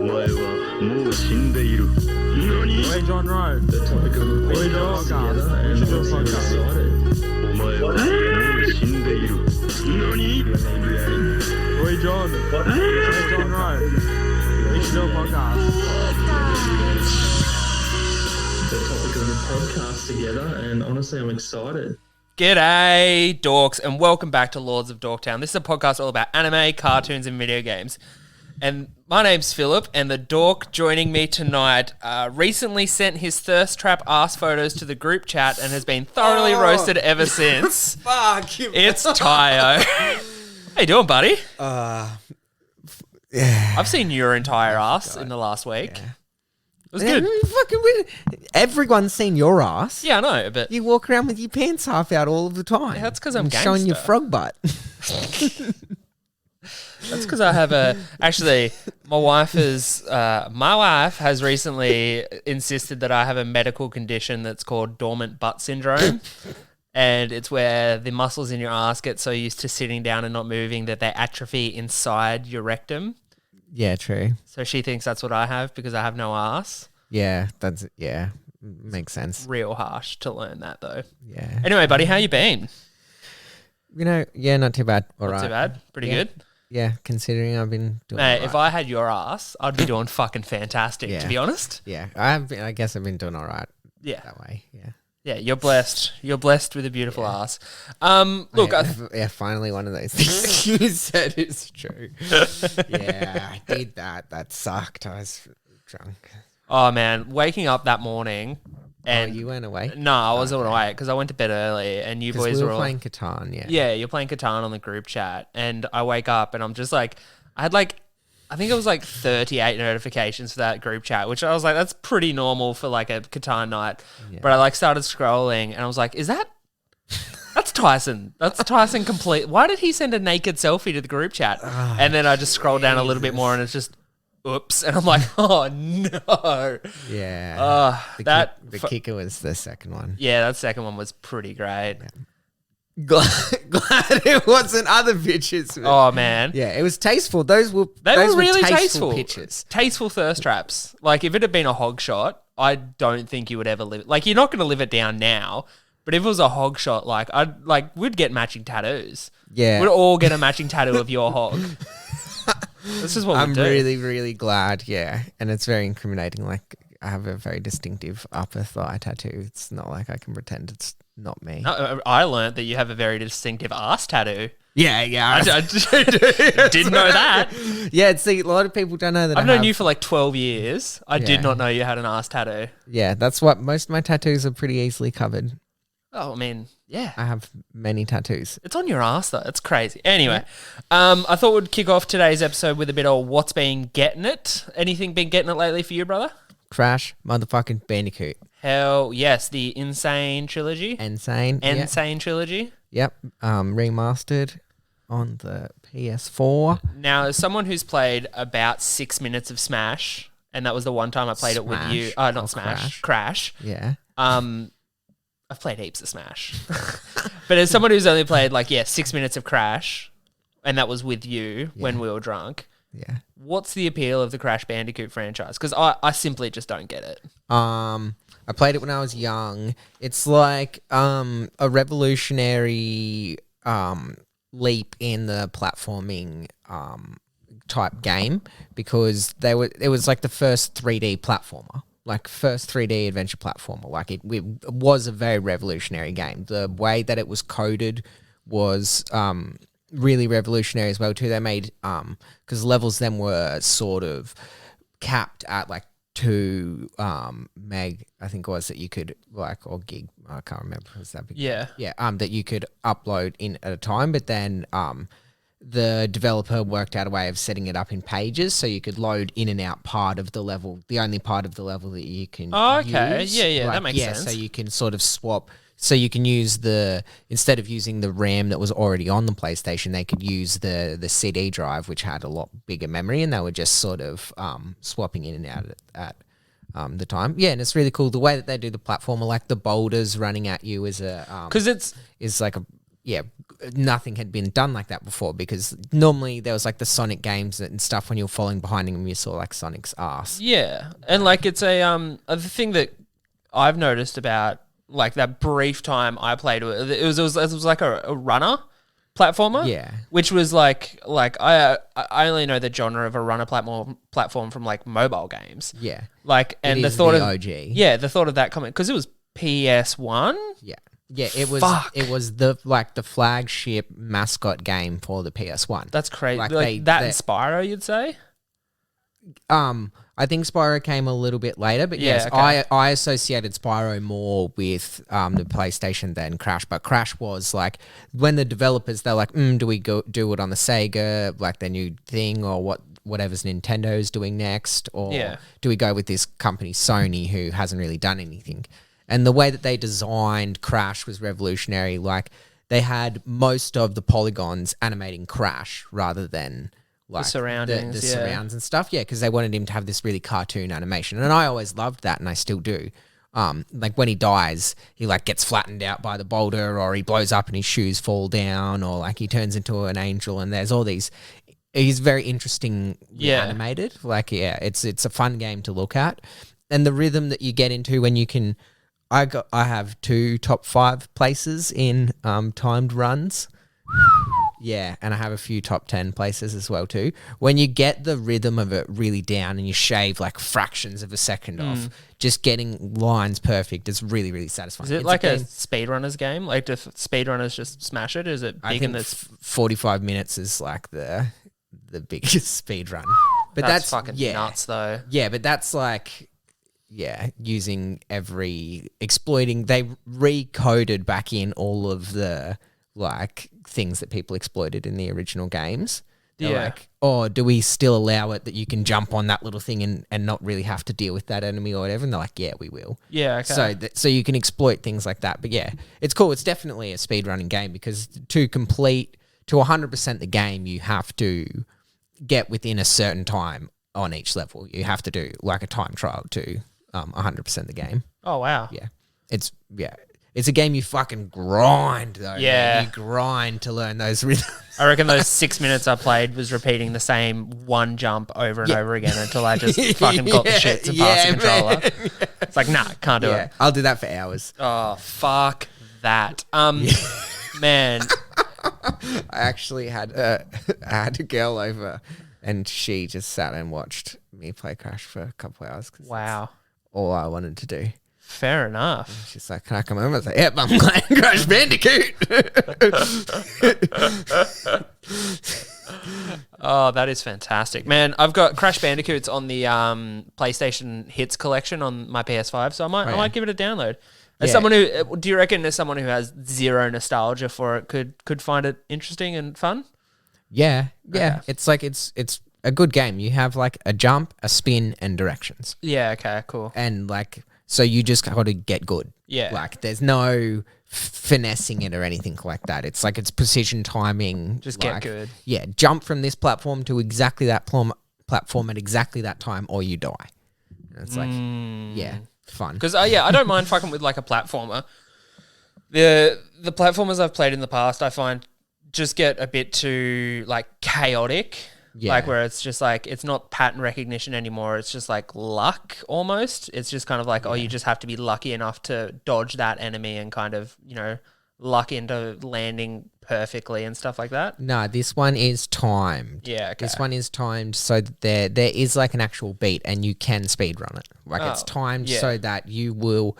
Hey, John Rowe. The topic of the podcast together and Roy John. Hey, John Rowe. We should do a podcast. The topic of the podcast together, and honestly, I'm excited. G'day, dorks, and welcome back to Lords of Dorktown. This is a podcast all about anime, cartoons, and video games. And my name's Philip, and the dork joining me tonight recently sent his thirst trap ass photos to the group chat and has been thoroughly roasted ever since. Fuck you. It's Tayo. How you doing, buddy? Yeah. I've seen your entire ass in the last week. Yeah. It was good. Everyone's seen your ass. Yeah, I know, but You walk around with your pants half out all of the time. Yeah, that's 'cause I'm And showing your gangster. frog butt. that's because I have my wife has recently insisted that I have a medical condition that's called dormant butt syndrome. And it's where the muscles in your ass get so used to sitting down and not moving that they atrophy inside your rectum. Yeah, true. So she thinks that's what I have because I have no ass. Yeah, makes sense. Real harsh to learn that though. Yeah. Anyway, buddy, how you been? Not too bad. All right. Not too bad. Pretty good. Yeah, considering I've been doing Mate, all right. if I had your ass, I'd be doing fucking fantastic, Yeah. to be honest. Yeah, I guess I've been doing all right Yeah. that way. Yeah. Yeah, you're blessed. You're blessed with a beautiful ass. Look, yeah, finally one of those things you said is true. Yeah, I did that. That sucked. I was drunk. oh man, waking up that morning and You went away? no, I wasn't awake because I went to bed early and you boys we were were all playing Catan, yeah. yeah, you're playing Catan on the group chat, and I wake up and I'm just like, I think it was like 38 notifications for that group chat, which I was like, that's pretty normal for like a Catan night. Yeah. But I like started scrolling and I was like, that's Tyson. That's Tyson complete. Why did he send a naked selfie to the group chat? And then I just scroll down a little bit more and it's just, oops. And I'm like, oh no. Yeah. The That kicker was the second one. yeah, that second one was pretty great. Glad it wasn't other pictures. Oh man. Yeah, it was tasteful. Those were Really tasteful pictures. Tasteful thirst traps. Like if it had been a hog shot, I don't think you would ever live. Like you're not going to live it down now. But if it was a hog shot, we'd get matching tattoos. Yeah. We'd all get a matching tattoo of your hog. This is what I'm we do. really, really glad. Yeah, and it's very incriminating. Like I have a very distinctive upper thigh tattoo. It's not like I can pretend it's not me. No, I learned that you have a very distinctive ass tattoo. Yeah. I didn't know that. Yeah, see, a lot of people don't know that. I've known you for like 12 years. I Yeah. did not know you had an ass tattoo. Yeah, that's what most of my tattoos are pretty easily covered. Oh, I mean, yeah. I have many tattoos. It's on your ass though. It's crazy. Anyway, I thought we'd kick off today's episode with a bit of what's been getting it. Anything been getting it lately for you, brother? Crash, motherfucking Bandicoot. Hell yes, the Insane trilogy. Insane. Insane trilogy. Yep. Remastered on the PS4. Now, as someone who's played about 6 minutes of Smash, and that was the one time I played it with you. Smash Not or Smash. Crash. Crash. Yeah. I've played heaps of Smash. But as someone who's only played 6 minutes of Crash, and that was with you when we were drunk, Yeah. what's the appeal of the Crash Bandicoot franchise? Because I simply just don't get it. I played it when I was young. It's like a revolutionary leap in the platforming type game because it was like the first 3D platformer. Like first 3D adventure platformer. Like it was a very revolutionary game. The way that it was coded was really revolutionary as well too. They made because levels then were sort of capped at like 2 meg, I think it was, that you could or gig. I can't remember. Was that big? Yeah. Yeah. That you could upload in at a time, but then the developer worked out a way of setting it up in pages so you could load in and out part of the level, the only part of the level that you can Okay. use. Yeah, that makes sense. So you can sort of swap. So you can use instead of using the RAM that was already on the PlayStation, they could use the CD drive, which had a lot bigger memory, and they were just sort of swapping in and out at the time. Yeah, and it's really cool. The way that they do the platformer, like the boulders running at you is Because it's is like a nothing had been done like that before, because normally there was like the Sonic games and stuff when you were falling behind him, you saw like Sonic's ass. Yeah, and like it's the thing that I've noticed about like that brief time I played with it was like a runner platformer. Yeah. Which was like I only know the genre of a runner platform from like mobile games. Yeah. Like, and It the is thought the of OG. the thought of that comment, because it was PS1. Yeah. Yeah, it was Fuck. it was the flagship mascot game for the PS1. That's crazy. Like, Like, they- and Spyro, you'd say? I think Spyro came a little bit later, but Yeah, yes, okay. I associated Spyro more with the PlayStation than Crash. But Crash was like, when the developers, they're like, do we go do it on the Sega, like their new thing, or whatever's Nintendo's doing next, or do we go with this company Sony who hasn't really done anything? And the way that they designed Crash was revolutionary. Like, they had most of the polygons animating Crash rather than like surroundings, the yeah. surrounds and stuff. Yeah, because they wanted him to have this really cartoon animation, and I always loved that, and I still do. Like when he dies, he like gets flattened out by the boulder, or he blows up and his shoes fall down, or like he turns into an angel, and there's all these. He's very interesting animated. Like, yeah, it's a fun game to look at, and the rhythm that you get into when you can. I have 2 top 5 places in timed runs. Yeah, and I have a few top 10 places as well too. When you get the rhythm of it really down and you shave like fractions of a second off, just getting lines perfect is really, really satisfying. Is it It's like a game- speedrunners game? Like, do speedrunners just smash it? Is it I big think in this? 45 minutes is like the biggest speed run. But That's fucking yeah. nuts, though. Yeah, but that's like, using exploiting. They recoded back in all of the like things that people exploited in the original games. They're like, oh, do we still allow it that you can jump on that little thing and not really have to deal with that enemy or whatever? And they're like, yeah, we will. Yeah, okay. So you can exploit things like that. But yeah, it's cool. It's definitely a speedrunning game, because to 100% the game, you have to get within a certain time on each level. You have to do like a time trial to 100% the game. Oh, wow. Yeah. It's a game you fucking grind though. Yeah. Man. You grind to learn those rhythms. I reckon those 6 minutes I played was repeating the same one jump over and over again until I just fucking got the shit to pass the controller. Man. It's like, nah, can't do it. I'll do that for hours. Oh, fuck that. Man. I actually had I had a girl over, and she just sat and watched me play Crash for a couple of hours. 'Cause Wow. that's all I wanted to do. Fair enough. She's like, "Can I come over?" I was like, "Yep, I'm playing Crash Bandicoot." Oh, that is fantastic. Man, I've got Crash Bandicoots on the PlayStation Hits collection on my PS5, so I might give it a download. As someone who, do you reckon as someone who has zero nostalgia for it could find it interesting and fun? Yeah. Okay. It's like it's a good game. You have like a jump, a spin, and directions, Yeah, okay, cool. and like so you just got to get good. Yeah. like there's no finessing it or anything like that. It's like it's precision timing. Just get like, good. Yeah, jump from this platform to exactly that platform at exactly that time, or you die. And it's like, yeah, fun. Because I don't mind fucking with like a platformer. The platformers I've played in the past, I find just get a bit too like chaotic. Yeah. Like where it's just like it's not pattern recognition anymore. It's just like luck almost. It's just kind of like, oh, you just have to be lucky enough to dodge that enemy and kind of, luck into landing perfectly and stuff like that. No, this one is timed. Yeah, okay. This one is timed so that there is like an actual beat, and you can speedrun it. Like it's timed so that you will,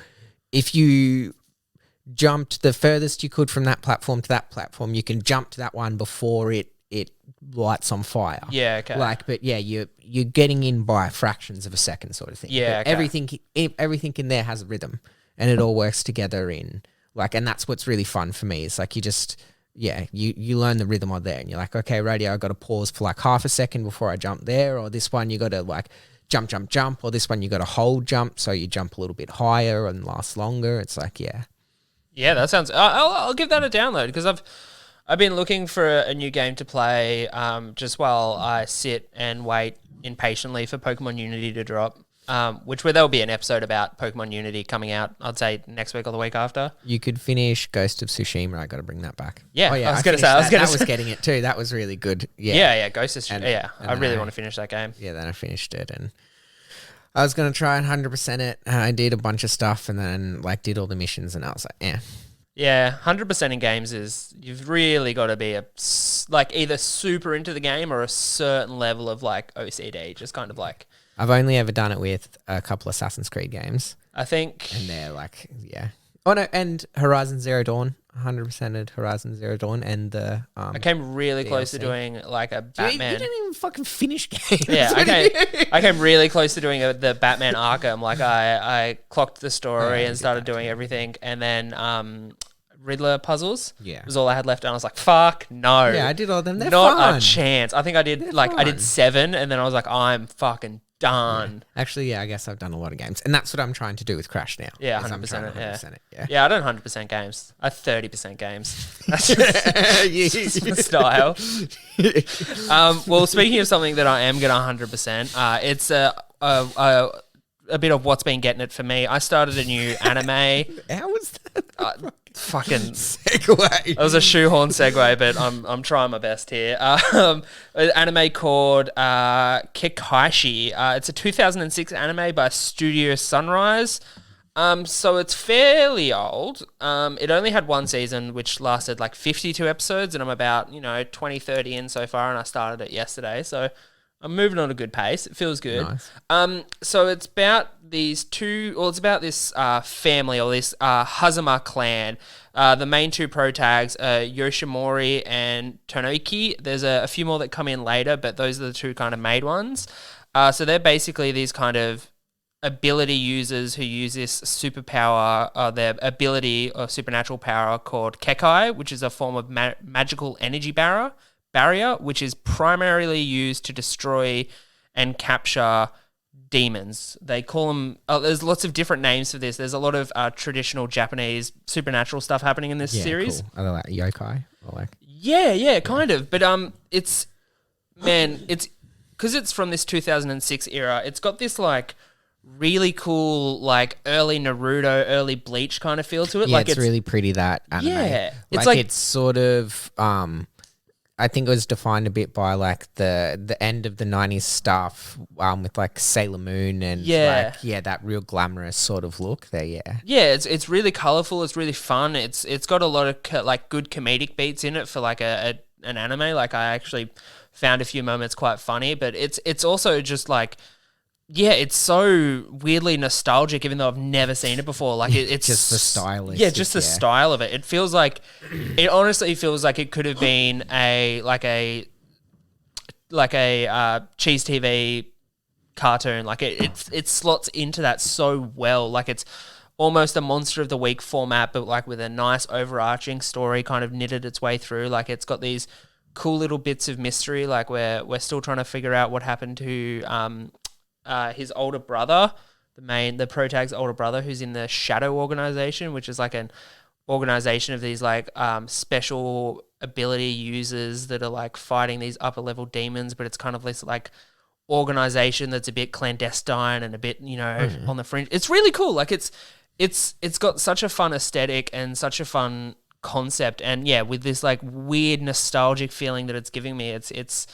if you jumped the furthest you could from that platform to that platform, you can jump to that one before it lights on fire. Yeah, okay. Like, but yeah, you're getting in by fractions of a second, sort of thing. Yeah, But okay. everything in there has a rhythm, and it all works together in like, and that's what's really fun for me. It's like you just. Yeah, you learn the rhythm of there, and you're like, okay, radio, I got to pause for like half a second before I jump there, or this one you got to like jump, or this one you got to hold jump, so you jump a little bit higher and last longer. It's like, Yeah, that sounds. I'll give that a download because I've been looking for a new game to play just while I sit and wait impatiently for Pokemon Unity to drop. which where there'll be an episode about Pokemon Unity coming out, I'd say next week or the week after. You could finish Ghost of Tsushima. I got to bring that back. Yeah, oh, yeah. I was going to say. I was getting it too. That was really good. Yeah, yeah. Ghost of Tsushima. And I really want to finish that game. Yeah, then I finished it, and I was going to try and 100% it. And I did a bunch of stuff, and then like did all the missions, and I was like, yeah. Yeah, 100% in games is you've really got to be either super into the game or a certain level of like OCD, just kind of like. I've only ever done it with a couple Assassin's Creed games. I think. And they're like, yeah. Oh no, and Horizon Zero Dawn, 100%ed Horizon Zero Dawn, and the I came really close to DLC. doing like a Batman. You didn't even fucking finish games. Yeah, I came really close to doing the Batman Arkham. Like I clocked the story and started doing everything, and then Riddler puzzles was all I had left, and I was like, "Fuck no!" Yeah, I did all of them. They're not fun. a chance. I think I did I did 7, and then I was like, "I'm fucking done." Yeah. Actually, yeah, I guess I've done a lot of games, and that's what I'm trying to do with Crash now. Yeah, is 100%. I'm trying to 100% it. Yeah. Yeah, I don't 100% games. I 30% games. That's just my style. Well, speaking of something that I am going to 100%, it's a bit of what's been getting it for me. I started a new anime. How was that? Fucking segue. That was a shoehorn segue, but I'm trying my best here. An anime called Kekkaishi. It's a 2006 anime by Studio Sunrise. So it's fairly old. It only had one season, which lasted like 52 episodes, and I'm about 20, 30 in so far, and I started it yesterday. So I'm moving on a good pace. It feels good. Nice. So it's about this family, or this Hazama clan. The main two pro tags are Yoshimori and Tonoiki. There's a few more that come in later, but those are the two kind of made ones. So they're basically these kind of ability users who use this superpower, their ability or supernatural power called kekkai, which is a form of magical energy barrier, which is primarily used to destroy and capture demons. They call them. There's lots of different names for this. There's a lot of traditional Japanese supernatural stuff happening in this series. Cool. Are they like yokai or like? Yeah, kind of. But it's because it's from this 2006 era. It's got this like really cool like early Naruto, early Bleach kind of feel to it. Yeah, like it's really pretty, that anime. Yeah, it's sort of I think it was defined a bit by like the end of the 90s stuff with like Sailor Moon and that real glamorous sort of look there. Yeah, it's really colorful. It's really fun. It's got a lot of like good comedic beats in it for like an anime. Like I actually found a few moments quite funny, but it's also just like. Yeah, it's so weirdly nostalgic, even though I've never seen it before. Like it's just the style. Yeah, just the style of it. It feels like, it honestly feels like it could have been a cheese TV cartoon. Like it slots into that so well. Like it's almost a Monster of the Week format, but like with a nice overarching story kind of knitted its way through. Like it's got these cool little bits of mystery. Like we're still trying to figure out what happened to his older brother, the protag's older brother, who's in the Shadow Organization, which is like an organization of these like special ability users that are like fighting these upper level demons, but it's kind of this like organization that's a bit clandestine and a bit on the fringe. It's really cool. Like it's got such a fun aesthetic and such a fun concept, and yeah, with this like weird nostalgic feeling that it's giving me, it's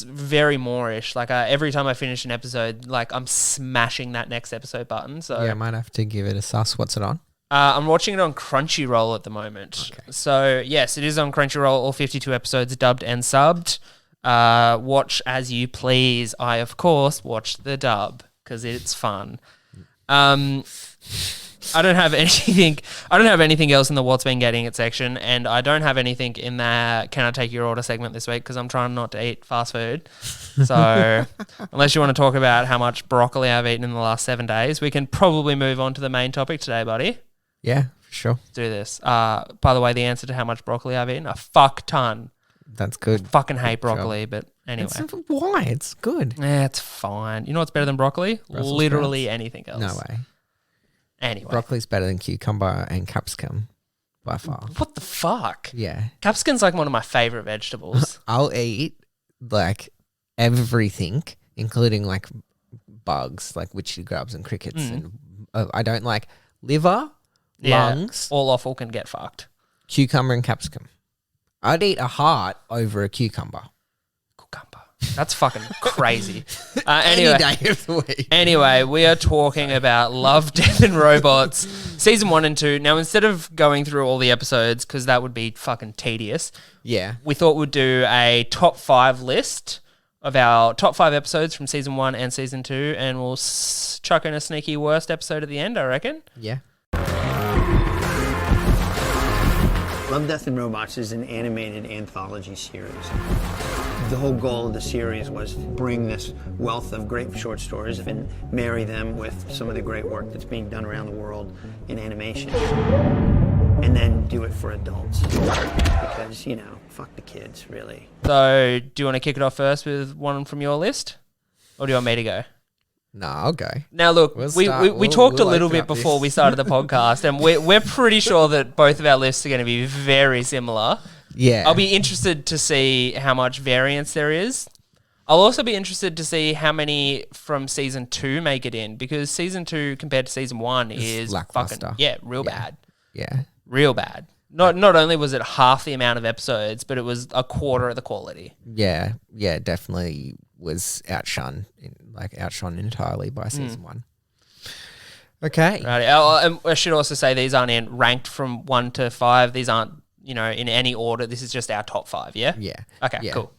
very Moorish. Like every time I finish an episode, like I'm smashing that next episode button. So yeah, I might have to give it a sus. What's it on? I'm watching it on Crunchyroll at the moment. Okay. So yes, it is on Crunchyroll. All 52 episodes dubbed and subbed. Watch as you please. I of course watch the dub because it's fun. I don't have anything else in the what's been getting it section, and I don't have anything in the can I take your order segment this week because I'm trying not to eat fast food. So unless you want to talk about how much broccoli I've eaten in the last 7 days, we can probably move on to the main topic today, buddy. Yeah, for sure. Let's do this. By the way, the answer to how much broccoli I've eaten, a fuck ton. That's good. I fucking hate broccoli, but anyway. Why? It's good. Yeah, it's fine. You know what's better than broccoli? Brussels Literally sprouts? anything else. No way. Anyway. Broccoli's better than cucumber and capsicum by far. What the fuck? Yeah. Capsicum's like one of my favourite vegetables. I'll eat like everything, including like bugs like witchy grubs and crickets, and I don't like liver, Yeah, lungs, all offal can get fucked. cucumber, and capsicum. I'd eat a heart over a cucumber. Cucumber. That's fucking crazy. Any Anyway, day of the week. Anyway, we are talking about Love, Death and Robots, season 1 and 2. Now, instead of going through all the episodes, because that would be fucking tedious, Yeah. we thought we'd do a top 5 list of our top 5 episodes from season 1 and season 2, and we'll chuck in a sneaky worst episode at the end, I reckon. Yeah. Love, Death and Robots is an animated anthology series. The whole goal of the series was to bring this wealth of great short stories and marry them with some of the great work that's being done around the world in animation. And then do it for adults. Because, fuck the kids, really. So, do you want to kick it off first with one from your list? Or do you want me to go? No, I'll go. Now, look, We'll we start- talked we'll a little open bit up this. before we started the podcast, and we're pretty sure that both of our lists are going to be very similar. Yeah. I'll be interested to see how much variance there is. I'll also be interested to see how many from season 2 make it in, because season 2 compared to season 1 is lackluster. fucking real bad. Yeah. Real bad. Not only was it half the amount of episodes, but it was a quarter of the quality. Yeah. Yeah. Definitely was outshone entirely by season 1. Okay. Right. And I should also say these aren't ranked from 1 to 5. These aren't, in any order. This is just our top 5, yeah? Yeah. Okay, Yeah. cool.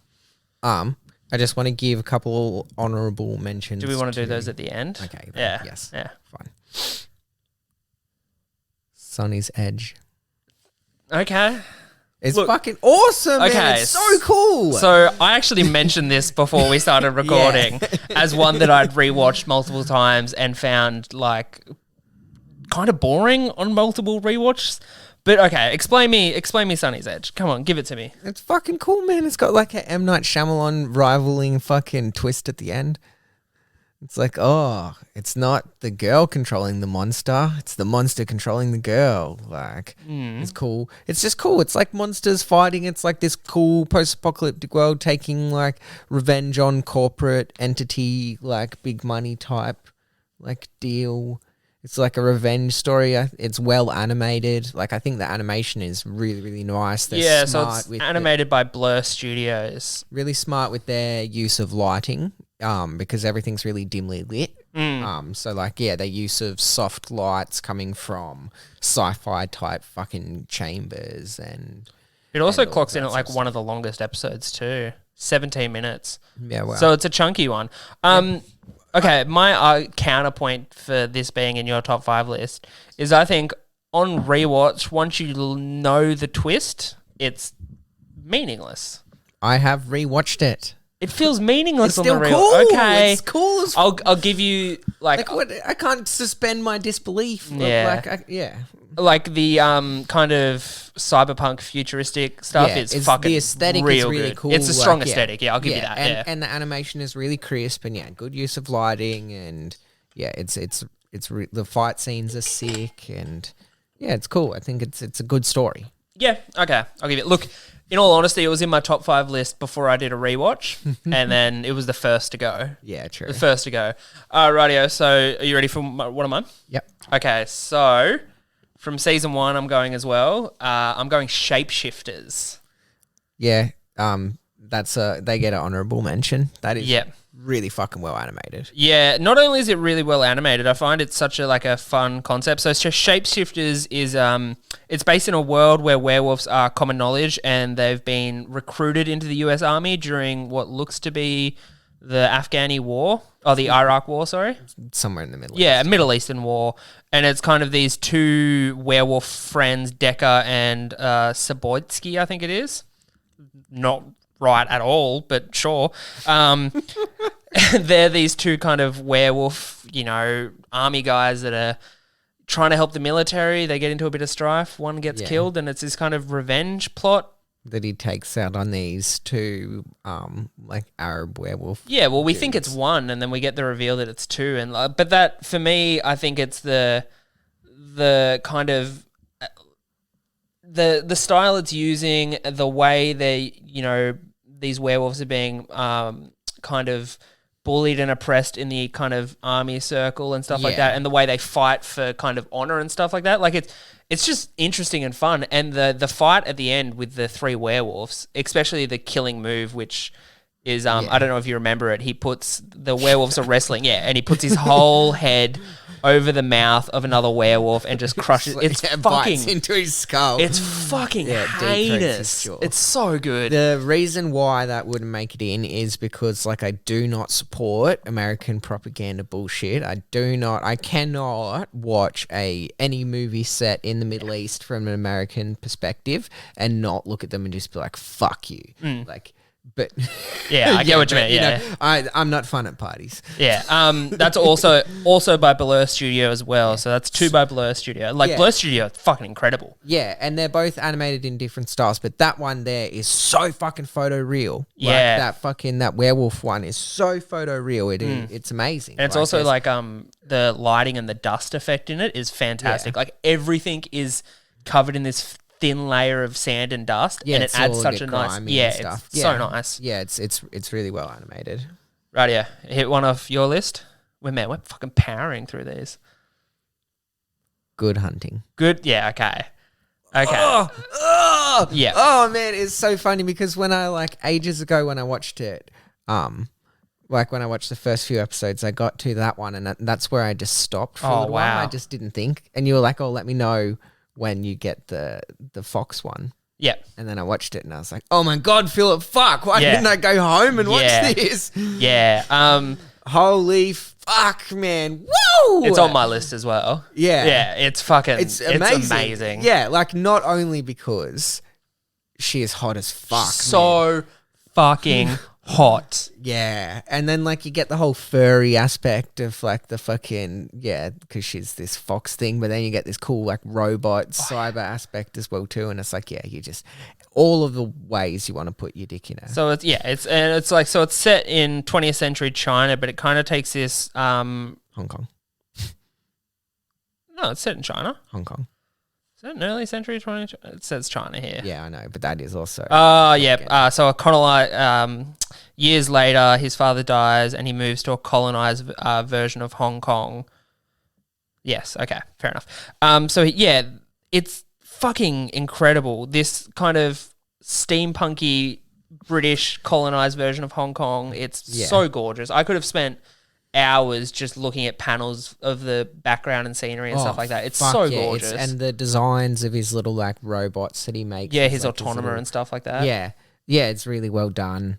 I just want to give a couple honourable mentions. Do we want to do those at the end? Okay. Yeah. Yes. Yeah. Fine. Sonny's Edge. Okay. It's Look- fucking awesome, man. Okay, It's so cool. So I actually mentioned this before we started recording as one that I'd rewatched multiple times and found kind of boring on multiple rewatches. But okay, explain me Sonny's Edge. Come on, give it to me. It's fucking cool, man. It's got like a M. Night Shyamalan rivaling fucking twist at the end. It's like, it's not the girl controlling the monster. It's the monster controlling the girl. It's cool. It's just cool. It's like monsters fighting. It's like this cool post-apocalyptic world taking revenge on corporate entity, big money type, deal. It's like a revenge story. It's well animated. I think the animation is really, really nice. They're So smart it's with animated by Blur Studios. really smart with their use of lighting, because everything's really dimly lit. Their use of soft lights coming from sci-fi type fucking chambers, and It also and all clocks that in at sort of one of the longest episodes too. 17 minutes. yeah, well, So it's a chunky one. Okay, my counterpoint for this being in your top 5 list is I think on rewatch, once you know the twist, it's meaningless. I have rewatched it. It feels meaningless It's on still the cool. rewatch. Okay, It's cool as I'll give you what? I can't suspend my disbelief. Yeah. The kind of cyberpunk futuristic stuff is fucking the aesthetic real is really good. cool. It's a strong aesthetic. Yeah, I'll give you that. And, Yeah. and the animation is really crisp, and good use of lighting, and the fight scenes are sick, and it's cool. I think it's a good story. Yeah, okay, I'll give it. Look, in all honesty, it was in my top 5 list before I did a rewatch, and then it was the first to go. Yeah, true. The first to go. Rightio, so are you ready for one of mine? Yep. Okay, so from season 1, I'm going as well. I'm going Shapeshifters. Yeah. They get an honorable mention. That is Yep. really fucking well animated. Yeah, not only is it really well animated, I find it's such a fun concept. So Shapeshifters is it's based in a world where werewolves are common knowledge, and they've been recruited into the US Army during what looks to be the Afghani war, or the Iraq war, sorry. Somewhere in the middle. Yeah, a Middle Eastern war. And it's kind of these two werewolf friends, Decker and Saboitsky, I think it is. Not right at all, but sure. They're these two kind of werewolf, army guys that are trying to help the military. They get into a bit of strife. One gets killed, and it's this kind of revenge plot. That he takes out on these two, Arab werewolf. Yeah, well, we think it's one, and then we get the reveal that it's two. And but that, for me, I think it's the kind of the style it's using, the way they, these werewolves are being kind of bullied and oppressed in the kind of army circle and stuff like Yeah. that, and the way they fight for kind of honor and stuff like that. Like it's just interesting and fun. And the fight at the end with the 3 werewolves, especially the killing move, which is I don't know if you remember it. He puts the werewolves are wrestling, and he puts his whole head over the mouth of another werewolf and just crushes. It's bites fucking into his skull. It's fucking deep throats his heinous. jaw. It's so good. The reason why that wouldn't make it in is because, like, I do not support American propaganda bullshit. I cannot watch any movie set in the Middle East from an American perspective and not look at them and just be like, fuck you. Like, but Yeah, I get what you mean. Yeah, I'm not fun at parties. yeah. That's also by Blur Studio as well. So that's 2 by Blur Studio. Like Yeah. Blur Studio, fucking incredible. Yeah, and they're both animated in different styles, but that one there is so fucking photo real. Yeah. Like that werewolf one is so photo real. It's amazing. And it's also there's- like the lighting and the dust effect in it is fantastic. Like everything is covered in this thin layer of sand and dust, and it it's adds all such a a bit nice grimy and stuff. it's so nice. Yeah, it's really well animated. Right, yeah. Hit one off your list. We're fucking powering through these. Good hunting. Good, yeah, okay. Yeah. Oh man, it's so funny because when I ages ago when I watched it, like when I watched the first few episodes, I got to that one, and that's where I just stopped for a little while. wow. I just didn't think, and you were like, "Oh, let me know when you get the fox one." Yeah. And then I watched it, and I was like, "Oh my god, Philip, fuck! Why Yeah. didn't I go home and watch Yeah. this?" Yeah. Holy fuck, man! Woo! It's on my list as well. Yeah. Yeah, it's fucking It's amazing. It's amazing. Yeah, like not only because she is hot as fuck, man. So fucking hot. Yeah, and then like you get the whole furry aspect of like the fucking because she's this fox thing, but then you get this cool like robot cyber aspect as well too, and it's like you just all of the ways you want to put your dick in her. So it's set in 20th century China, but it kind of takes this Hong Kong, no, it's set in China. Hong Kong. Is it an early century 20? It says China here. Yeah, I know, but that is also. Oh, yeah. So years later, his father dies and he moves to a colonized version of Hong Kong. Yes, okay, fair enough. So, yeah, it's fucking incredible. This kind of steampunky British colonized version of Hong Kong. It's so gorgeous. I could have spent hours just looking at panels of the background and scenery and stuff like that. It's fuck so yeah, gorgeous. and the designs of his little like robots that he makes. Yeah, with, his like, autonomer little- and stuff like that. Yeah, it's really well done.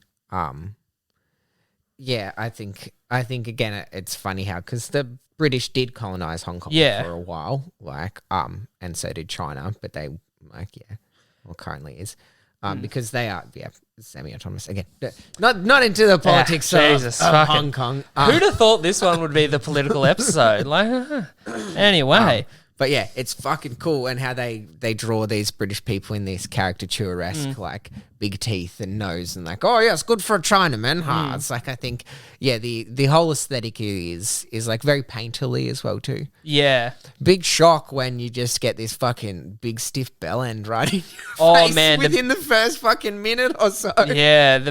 Yeah, I think again it's funny how because the British did colonize Hong Kong for a while, and so did China, but they currently is. Because they are semi-autonomous again. Not into the politics Jesus, of fucking- Hong Kong. Who'd have thought this one would be the political episode? Anyway. But yeah, it's fucking cool, and how they draw these British people in this caricature-esque, like big teeth and nose, and like, oh yeah, it's good for a Chinaman. Huh? It's like I think, the whole aesthetic is like very painterly as well too. Yeah. Big shock when you just get this fucking big stiff bell end right in your face Man, within the first fucking minute or so. Yeah.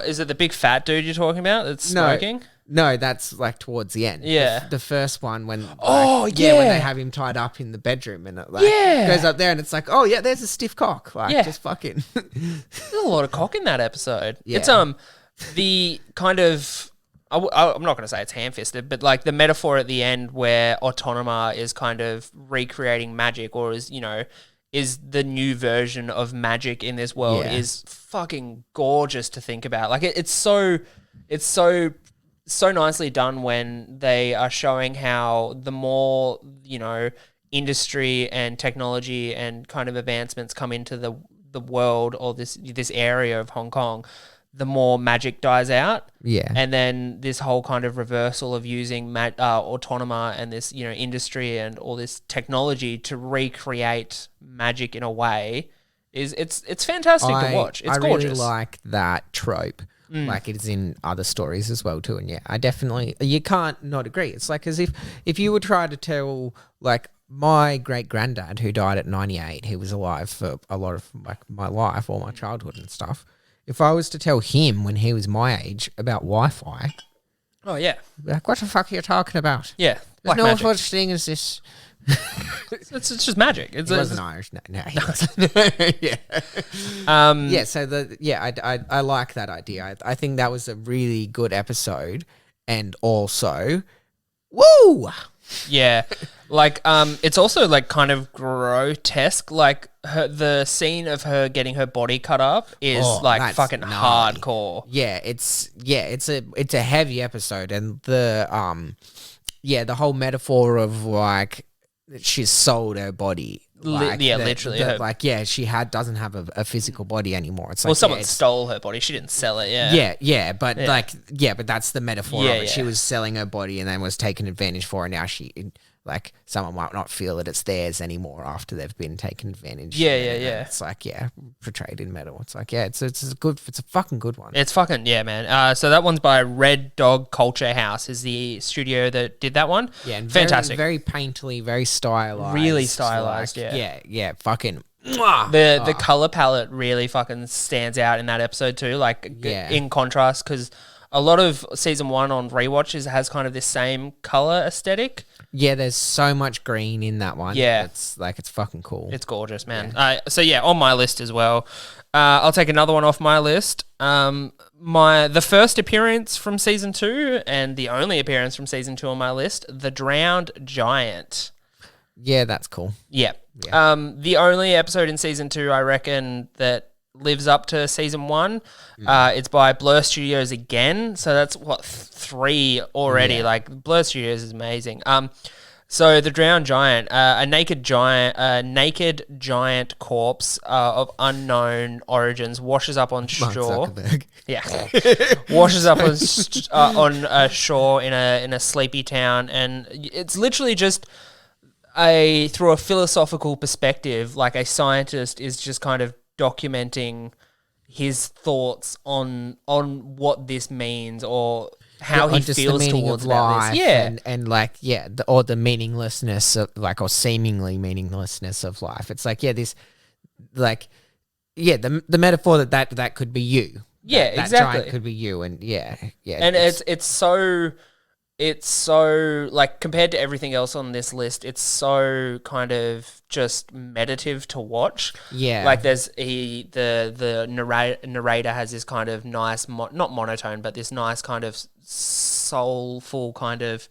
Is it the big fat dude you're talking about that's smoking? No, that's like towards the end. Yeah. The first one when Oh, when yeah. they have him tied up in the bedroom and it Yeah. goes up there and it's like, oh yeah, there's a stiff cock. Just fucking There's a lot of cock in that episode. Yeah. It's the kind of I'm not going to say it's ham-fisted, but like the metaphor at the end where Autonoma is kind of recreating magic, or is the new version of magic in this world, is fucking gorgeous to think about. Like it's so nicely done when they are showing how the more industry and technology and kind of advancements come into the world or this area of Hong Kong, the more magic dies out. Yeah. And then this whole kind of reversal of using Autonoma and this industry and all this technology to recreate magic in a way it's fantastic to watch. It's gorgeous. I really like that trope. Like it is in other stories as well too, and I definitely you can't not agree. It's like as if you were trying to tell like my great granddad who died at 98, he was alive for a lot of like my life, all my childhood and stuff. if I was to tell him when he was my age about Wi-Fi, Oh yeah, he'd be like, what the fuck are you talking about? yeah. There's Black no magic. such thing as this. It's just magic. It's He wasn't Irish. No, he wasn't. Yeah. Yeah, so I like that idea. I think that was a really good episode, and also, woo! Yeah, like it's also like kind of grotesque. Like the scene of her getting her body cut up is like that's fucking gnarly. hardcore. Yeah, it's a heavy episode, and the whole metaphor of like she's sold her body. Like, Literally. She doesn't have a physical body anymore. It's like, Well, someone stole her body. She didn't sell it. but that's the metaphor of it. She was selling her body and then was taken advantage for, and now someone might not feel that it's theirs anymore after they've been taken advantage. Yeah. It's like, portrayed in metal. It's like, it's a fucking good one. It's fucking, man. So that one's by Red Dog Culture House is the studio that did that one. Yeah, and fantastic. Very paintily, very stylized. Really stylized, fucking. The color palette really fucking stands out in that episode too. In contrast, because a lot of season 1 on rewatches has kind of this same color aesthetic. Yeah, there's so much green in that one. Yeah. It's fucking cool. It's gorgeous, man. On my list as well. I'll take another one off my list. The first appearance from season 2 and the only appearance from season 2 on my list, The Drowned Giant. Yeah, that's cool. Yeah. The only episode in season 2 I reckon that lives up to season 1. It's by Blur Studios again, so that's 3 already. Like Blur Studios is amazing. So The Drowned Giant, a naked giant corpse of unknown origins washes up on Mark shore. Zuckerberg. Yeah, washes up on a shore in a sleepy town, and it's literally just through a philosophical perspective, like a scientist is just kind of documenting his thoughts on what this means or how he just feels the meaning towards of about life, this. Yeah. and the meaninglessness of or seemingly meaninglessness of life. It's like the metaphor that could be you. Yeah, that exactly. giant could be you, and And it's so like compared to everything else on this list, it's so kind of just meditative to watch. Yeah. Like there's the narrator has this kind of nice not monotone, but this nice kind of soulful kind of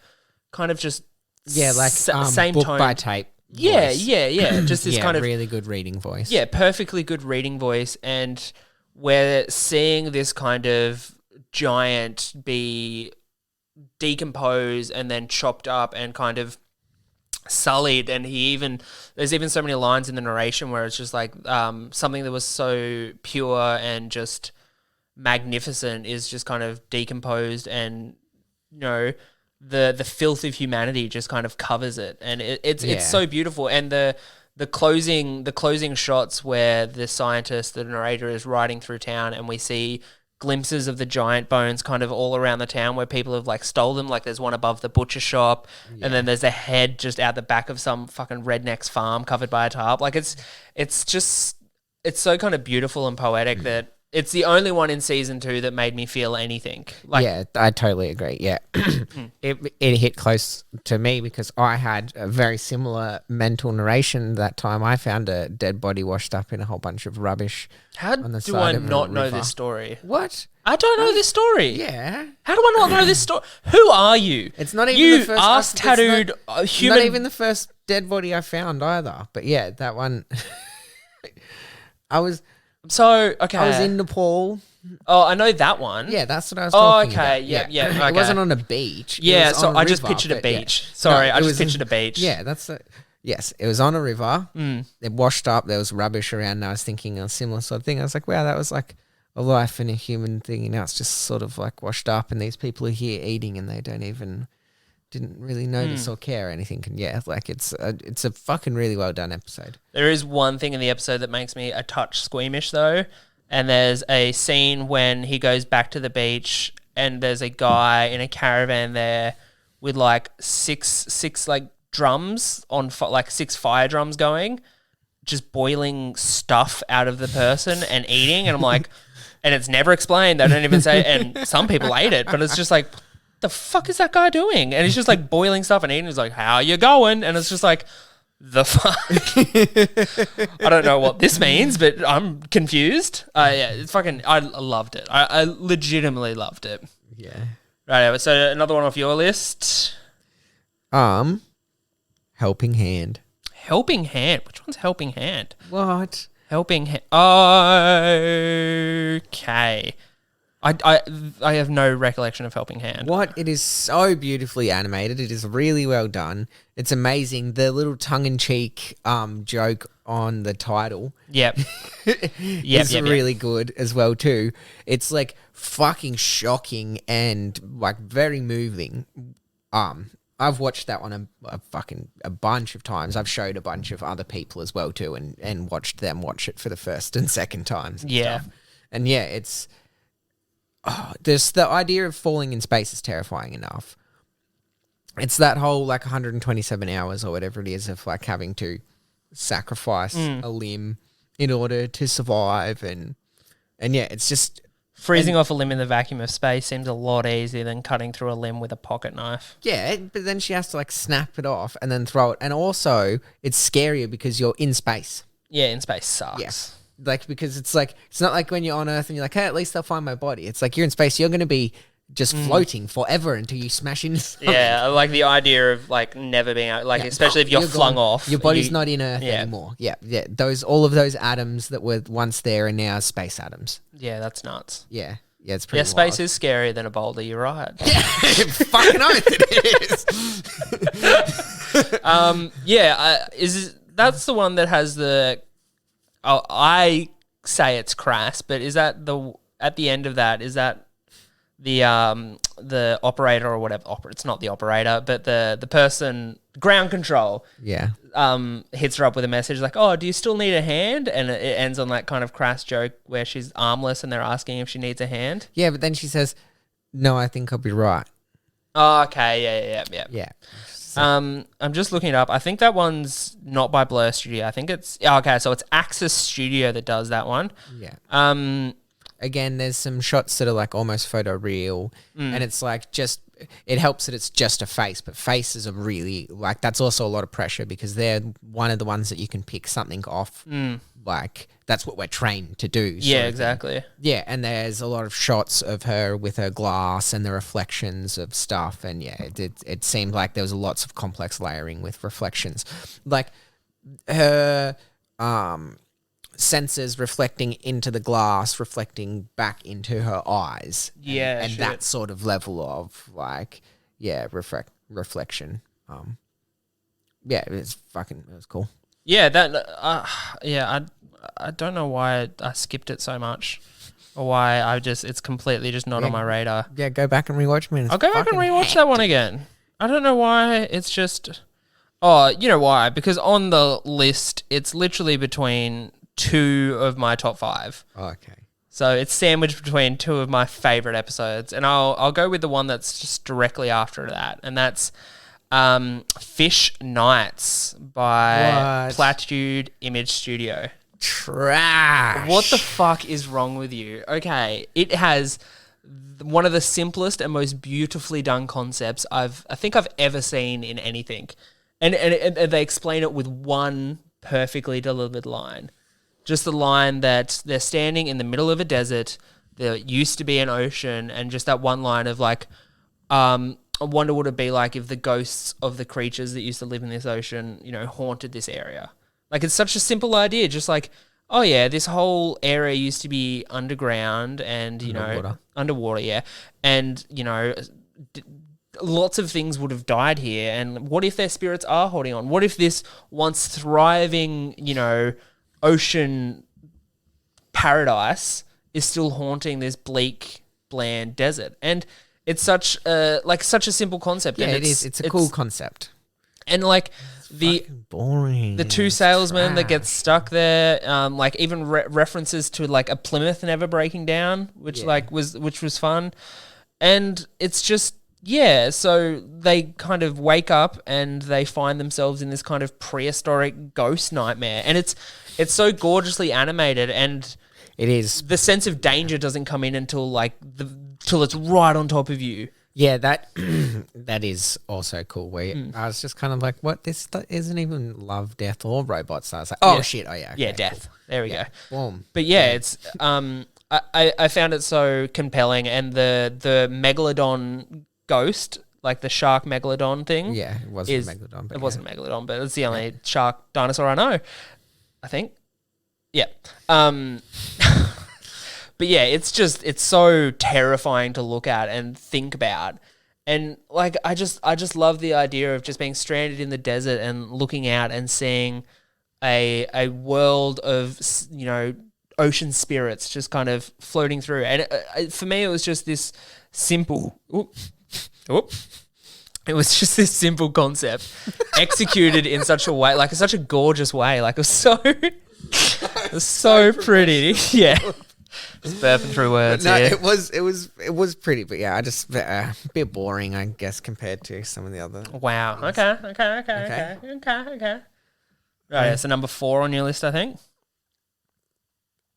just same book tone by tape. Yeah, voice. just this kind of really good reading voice. Yeah, perfectly good reading voice, and we're seeing this kind of giant be decompose and then chopped up and kind of sullied, and there's even so many lines in the narration where it's just like something that was so pure and just magnificent is just kind of decomposed, and the filth of humanity just kind of covers it, and it's so beautiful. And the closing shots where the scientist, the narrator, is riding through town, and we see glimpses of the giant bones kind of all around the town where people have like stole them. Like there's one above the butcher shop, and then there's a head just out the back of some fucking redneck's farm covered by a tarp. Like it's so kind of beautiful and poetic that it's the only one in season 2 that made me feel anything. Like, yeah, I totally agree. Yeah, it hit close to me because I had a very similar mental narration that time. I found a dead body washed up in a whole bunch of rubbish. How on the do side I of a not know river. this story? What? I don't know this story. Yeah, How do I not know this story? Who are you? it's not even You the first ass it's tattooed human. Not even the first dead body I found either. But yeah, that one. I was Okay. I was in Nepal. Oh, I know that one. Yeah, that's what I was Oh, talking okay. about. Yeah. Okay. It wasn't on a beach. It Yeah, was so on a I just river, pictured a but yeah. beach. Sorry, No, I it just was- pictured a beach. Yeah, yes, it was on a river. It washed up. There was rubbish around. And I was thinking a similar sort of thing. I was like, wow, that was like a life and a human thing. And now it's just sort of like washed up. And these people are here eating, and they didn't really notice or care or anything. And yeah, like it's a fucking really well done episode. There is one thing in the episode that makes me a touch squeamish though, and there's a scene when he goes back to the beach and there's a guy in a caravan there with like six like drums on like 6 fire drums going, just boiling stuff out of the person and eating, and I'm like, and it's never explained. They don't even say, and some people ate it, but it's just like, what the fuck is that guy doing? And he's just like boiling stuff and eating. He's like, how you going? And it's just like, the fuck? I don't know what this means, but I'm confused. Yeah, it's fucking, I loved it. I legitimately loved it. Yeah. Right, so another one off your list. Helping Hand. Helping Hand. Which one's Helping Hand? What? Helping Hand. Okay. I have no recollection of Helping Hand. What? It is so beautifully animated. It is really well done. It's amazing. The little tongue-in-cheek joke on the title. Yep. It's really good as well too. It's like fucking shocking and like very moving. I've watched that one a bunch of times. I've showed a bunch of other people as well too, and watched them watch it for the first and second times. And Yeah. stuff. And yeah, it's there's the idea of falling in space is terrifying enough. It's that whole like 127 hours or whatever it is of like having to sacrifice a limb in order to survive, and yeah, it's just Freezing off a limb in the vacuum of space seems a lot easier than cutting through a limb with a pocket knife. yeah. But then she has to like snap it off and then throw it, and also it's scarier because you're in space. Yeah, in space sucks. Yeah. Like, because it's like, it's not like when you're on Earth and you're like, hey, at least they'll find my body. It's like you're in space, you're going to be just floating forever until you smash into something. Yeah, I like the idea of like never being out, like Yeah. especially if you're flung gone. off. Your body's not in Earth yeah. anymore. Yeah, yeah. All of those atoms that were once there are now space atoms. Yeah, that's nuts. Yeah, yeah. It's pretty. Yeah, space is scarier than a boulder. You're right. fucking oath it is. That's the one that has the. Oh, I say it's crass, but is that at the end of that? Is that the operator or whatever? It's not the operator, but the person ground control. Yeah. Hits her up with a message like, "Oh, do you still need a hand?" And it ends on that kind of crass joke where she's armless and they're asking if she needs a hand. Yeah, but then she says, "No, I think I'll be right." Oh, okay, yeah. Yeah. I'm just looking it up. I think that one's not by Blur Studio. I think it's okay. So it's Axis Studio that does that one. Yeah. Um, Again, there's some shots that are like almost photo real, and it's like it helps that it's just a face, but faces are really like, that's also a lot of pressure because they're one of the ones that you can pick something off. Like that's what we're trained to do. sort yeah, of thing. exactly. Yeah, and there's a lot of shots of her with her glass and the reflections of stuff, and yeah, it seemed like there was lots of complex layering with reflections, like her sensors reflecting into the glass, reflecting back into her eyes. Yeah, and shit. that sort of level of like, yeah, reflection. Yeah, it was cool. Yeah, that. I don't know why I skipped it so much, or why it's completely just not on my radar. Yeah, go back and rewatch me. I'll go back and rewatch that one again. I don't know why. It's just. Oh, you know why? Because on the list, it's literally between two of my top 5. Oh, okay. So it's sandwiched between two of my favorite episodes, and I'll go with the one that's just directly after that, and that's Fish Nights by What? Platitude Image Studio. Trash. What the fuck is wrong with you? Okay, it has one of the simplest and most beautifully done concepts I think I've ever seen in anything, and they explain it with one perfectly delivered line. Just the line that they're standing in the middle of a desert, there used to be an ocean, and just that one line of like, I wonder what it'd be like if the ghosts of the creatures that used to live in this ocean, haunted this area. Like, it's such a simple idea, just like, oh yeah, this whole area used to be underground and, underwater, yeah. And, lots of things would have died here. And what if their spirits are holding on? What if this once thriving, ocean paradise is still haunting this bleak, bland desert? And it's such a simple concept. Yeah, and it is. It's a cool concept. And like Fucking boring. the two salesmen that get stuck there, like even references to like a Plymouth never breaking down, which was fun. And it's just, yeah, so they kind of wake up and they find themselves in this kind of prehistoric ghost nightmare. And it's so gorgeously animated, and It is. The sense of danger doesn't come in until like till it's right on top of you. Yeah, that that is also cool. I was just kind of like, what? This isn't even love, death, or robots. So I was like, oh shit, oh yeah, okay, Yeah, death. cool. There we go. Boom. But yeah, it's I found it so compelling, and the megalodon ghost, like the shark megalodon thing. Yeah, it wasn't Megalodon. But It wasn't megalodon, but it's the only shark dinosaur I know, I think. Yeah. But yeah, it's so terrifying to look at and think about. And like I just love the idea of just being stranded in the desert and looking out and seeing a world of, you know, ocean spirits just kind of floating through. And for me, it was just this simple it was just this simple concept executed in such a way, like such a gorgeous way. Like it was so pretty. Yeah. Just burping through words. No, here. it was pretty, but yeah, I just a bit boring, I guess, compared to some of the other. Wow. Okay. Right. So number 4 on your list, I think.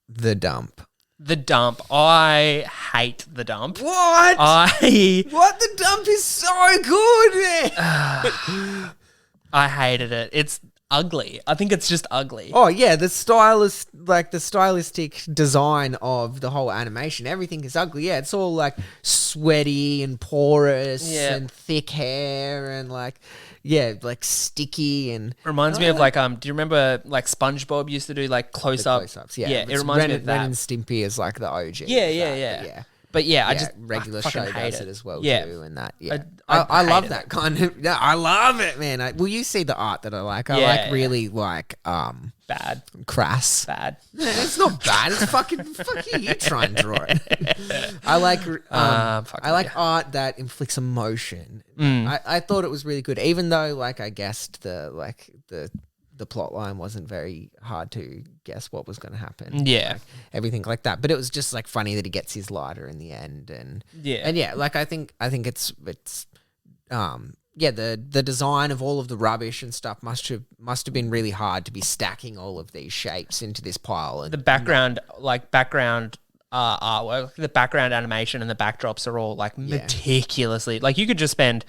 The Dump. The Dump. I hate The Dump. What? What? The Dump is so good, man. I hated it. It's ugly. I think it's just ugly. Oh yeah, the stylistic design of the whole animation, everything is ugly. Yeah, it's all like sweaty and porous and thick hair and like sticky and Reminds me of like do you remember like SpongeBob used to do like close-ups? Yeah, it reminds me of that. Ren and Stimpy is like the OG. Yeah. But yeah, I just regular fucking show hate does it as well too, and that. Yeah, I I love hated that it. kind of. Yeah, I love it, man. Will you see the art that I like? I like really like bad. crass. Bad. It's not bad. It's fucking fuck you. You try and draw it. I like art that inflicts emotion. I thought it was really good, even though like I guessed the plot line wasn't very hard to guess what was going to happen. Yeah. Like, everything like that. But it was just like funny that he gets his lighter in the end, and like I think it's the design of all of the rubbish and stuff must have been really hard to be stacking all of these shapes into this pile. And The background artwork, the background animation and the backdrops are all like meticulously, like you could just spend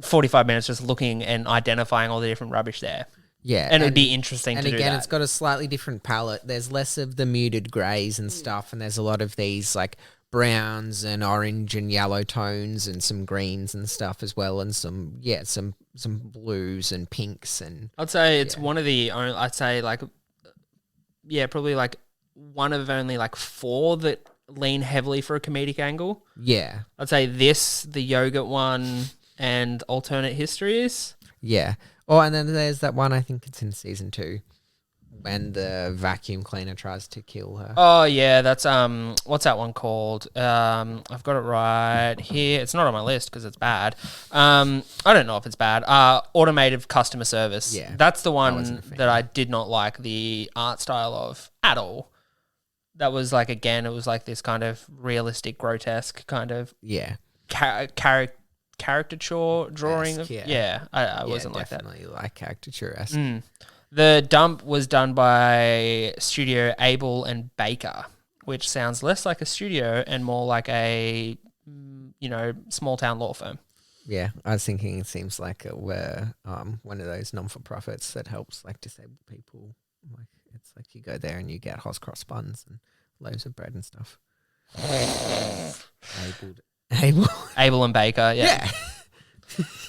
45 minutes just looking and identifying all the different rubbish there. Yeah, and it would be interesting to do that. And again, it's got a slightly different palette. There's less of the muted greys and stuff, and there's a lot of these like browns and orange and yellow tones and some greens and stuff as well, and some blues and pinks. And I'd say it's one of the only, I'd say like, probably like one of only like 4 that lean heavily for a comedic angle. Yeah. I'd say this, the yogurt one, and alternate histories. Yeah. Oh, and then there's that one, I think it's in season 2, when the vacuum cleaner tries to kill her. Oh yeah, that's what's that one called? I've got it right here. It's not on my list because it's bad. I don't know if it's bad. Automated customer service. Yeah, that's the one that I did not like the art style of at all. That was like, again, it was like this kind of realistic, grotesque kind of caricature drawing of, I wasn't like that. Definitely like caricature-esque. The Dump was done by Studio Abel and Baker, which sounds less like a studio and more like a small town law firm. Yeah, I was thinking it seems like we're one of those non-for-profits that helps like disabled people. Like it's like you go there and you get hot cross buns and loaves of bread and stuff. Abel and Baker, yeah.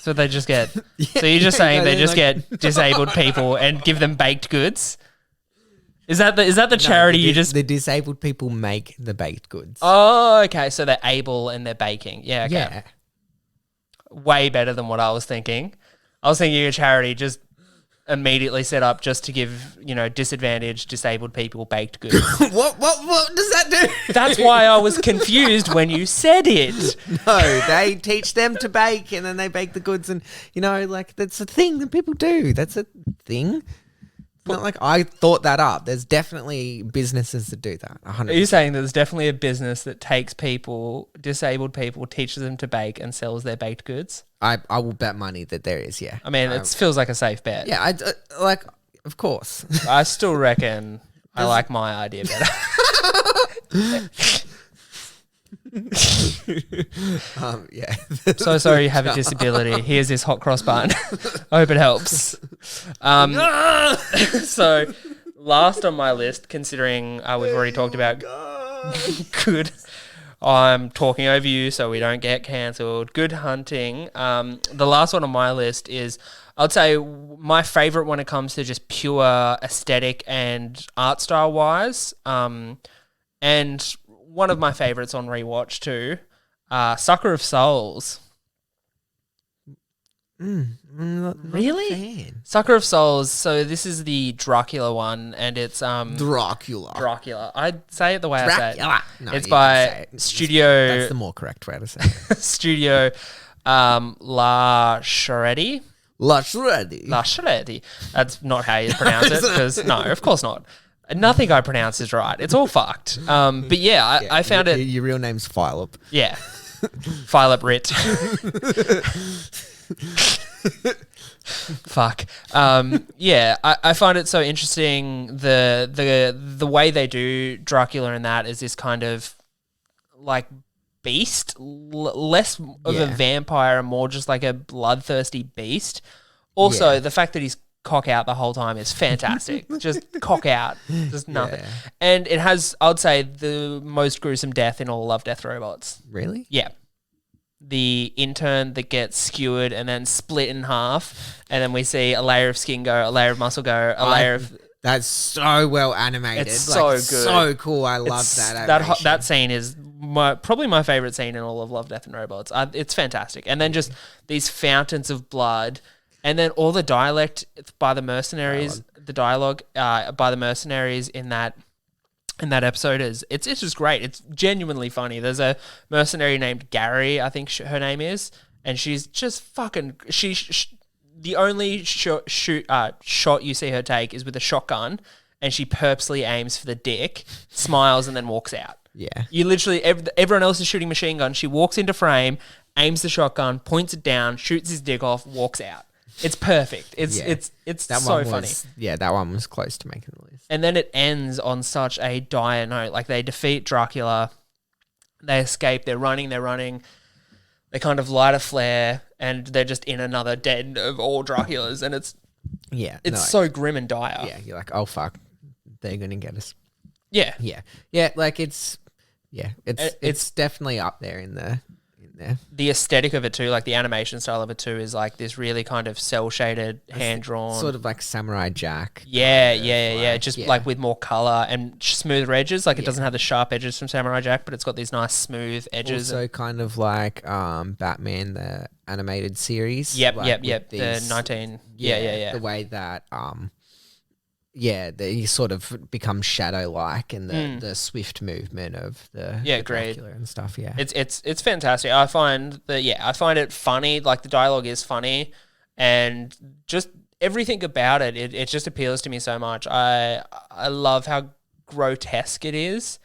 So they just get. So you're just saying they just get disabled people and give them baked goods? Is that the charity you just? The disabled people make the baked goods. Oh, okay. So they're able and they're baking. Yeah. Okay. Yeah. Way better than what I was thinking. I was thinking a charity just immediately set up just to give, disadvantaged disabled people baked goods. What does that do? That's why I was confused when you said it. No, they teach them to bake and then they bake the goods, and like that's a thing that people do. That's a thing. It's not like I thought that up. There's definitely businesses that do that. 100%. Are you saying that there's definitely a business that takes people, disabled people, teaches them to bake and sells their baked goods? I will bet money that there is, yeah. I mean, it feels like a safe bet. Yeah, of course. I still reckon I like my idea better. Yeah. So sorry you have a disability. Here's this hot cross bun. I hope it helps. So last on my list, considering we've already talked about good. I'm talking over you so we don't get cancelled. Good hunting. The last one on my list is, I'd say my favourite when it comes to just pure aesthetic and art style wise. And one of my favourites on rewatch too, Sucker of Souls. Really? Sucker of Souls. So this is the Dracula one, and it's Dracula. I'd say it the way I say it. No, it's you by can say it. Studio. That's the more correct way to say it. Studio La Charrette. La Charrette. La Charrette. That's not how you pronounce it, because no, of course not. Nothing I pronounce is right. It's all fucked. But yeah, I found it. Your real name's Philip. Yeah. Philip Ritt. Fuck. Yeah, I find it so interesting. The way they do Dracula in that is this kind of like beast, less of a vampire and more just like a bloodthirsty beast. Also, the fact that he's cock out the whole time is fantastic. Just cock out. Just nothing. Yeah. And it has, I would say, the most gruesome death in all Love, Death, Robots. Really? Yeah. The intern that gets skewered and then split in half, and then we see a layer of skin go, a layer of muscle go, a layer of... That's so well animated. It's so good. So cool. I love that animation. That scene is probably my favourite scene in all of Love, Death and Robots. It's fantastic. And then just these fountains of blood, and then all the dialect by the mercenaries, the dialogue by the mercenaries in that episode it's just great. It's genuinely funny. There's a mercenary named Gary, I think her name is, and she's just fucking... The only shot you see her take is with a shotgun, and she purposely aims for the dick, smiles, and then walks out. Yeah. You literally... Everyone else is shooting machine guns. She walks into frame, aims the shotgun, points it down, shoots his dick off, walks out. It's perfect. It's that so one was, funny. Yeah, that one was close to making the list. And then it ends on such a dire note. Like, they defeat Dracula, they escape, they're running, they kind of light a flare, and they're just in another den of all Draculas, and it's so grim and dire. Yeah, you're like, oh fuck, they're gonna get us. Yeah. Yeah, like it's definitely up there in there. The aesthetic of it too, like the animation style of it too, is like this really kind of cell shaded, hand drawn, sort of like Samurai Jack. Like with more color and smoother edges. Like it doesn't have the sharp edges from Samurai Jack, but it's got these nice smooth edges. Also, kind of like Batman the animated series. Yep. These, the 19. The way that they sort of become shadow-like, and the swift movement of the Dracula and stuff. Yeah, it's fantastic. I find it funny. Like the dialogue is funny, and just everything about it. It just appeals to me so much. I love how grotesque it is.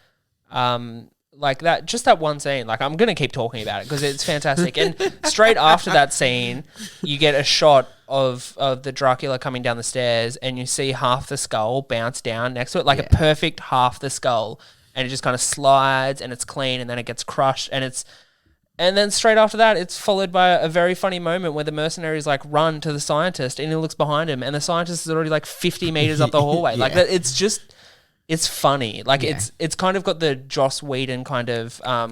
Like that, just that one scene. Like I'm gonna keep talking about it because it's fantastic. And straight after that scene, you get a shot of the Dracula coming down the stairs, and you see half the skull bounce down next to it, like a perfect half the skull, and it just kind of slides, and it's clean, and then it gets crushed, and then straight after that, it's followed by a very funny moment where the mercenaries like run to the scientist, and he looks behind him, and the scientist is already like 50 meters up the hallway. Like that, it's just. It's funny. Like it's kind of got the Joss Whedon kind of like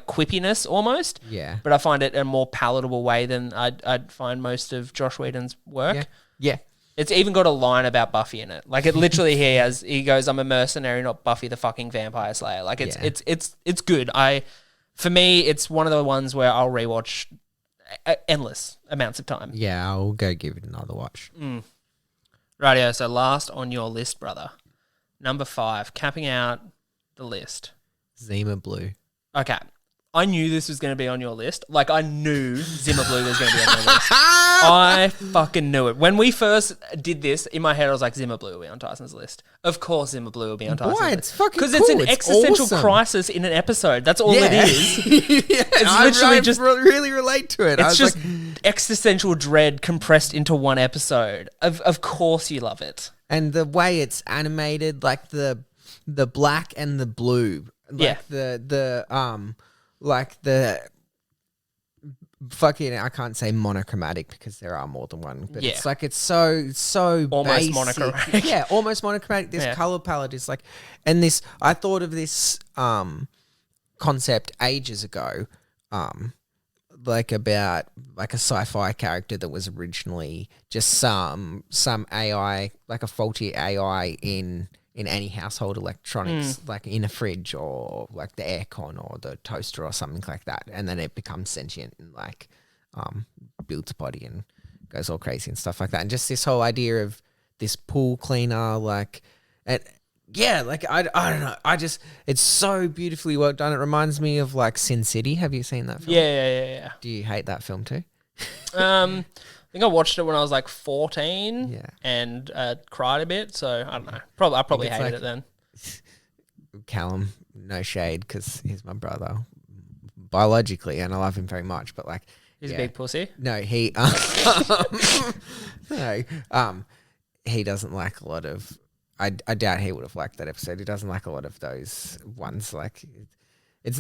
quippiness almost. Yeah. But I find it a more palatable way than I'd find most of Joss Whedon's work. Yeah. It's even got a line about Buffy in it. Like it literally he goes, "I'm a mercenary, not Buffy the fucking Vampire Slayer." Like it's good. For me, it's one of the ones where I'll rewatch endless amounts of time. Yeah, I'll go give it another watch. Rightio, so last on your list, brother. Number 5, capping out the list. Zima Blue. Okay. I knew this was going to be on your list. Like, I knew Zima Blue was going to be on your list. I fucking knew it. When we first did this, in my head, I was like, Zima Blue will be on Tyson's list. Of course Zima Blue will be on Tyson's Why? list. It's fucking cool. Because it's an existential awesome. crisis in an episode. That's all it is. It's literally I just... really relate to it. It's just existential dread compressed into one episode. Of course you love it. And the way it's animated, like the the black and the blue, like the fucking, I can't say monochromatic because there are more than one, but it's like it's so almost basic. monochromatic. Yeah, almost monochromatic. This color palette is like, and this, I thought of this concept ages ago, like about like a sci-fi character that was originally just some AI, like a faulty AI in any household electronics, like in a fridge or like the aircon or the toaster or something like that, and then it becomes sentient and like builds a body and goes all crazy and stuff like that. And just this whole idea of this pool cleaner, like, and yeah, like I don't know, it's so beautifully well done. It reminds me of like Sin City. Have you seen that film? Yeah. Do you hate that film too? I think I watched it when I was like 14 Yeah. and cried a bit. So I don't know. I probably hated it then. Callum, no shade because he's my brother biologically and I love him very much, but like He's a big pussy. no, he he doesn't like a lot of, I doubt he would have liked that episode. He doesn't like a lot of those ones. Like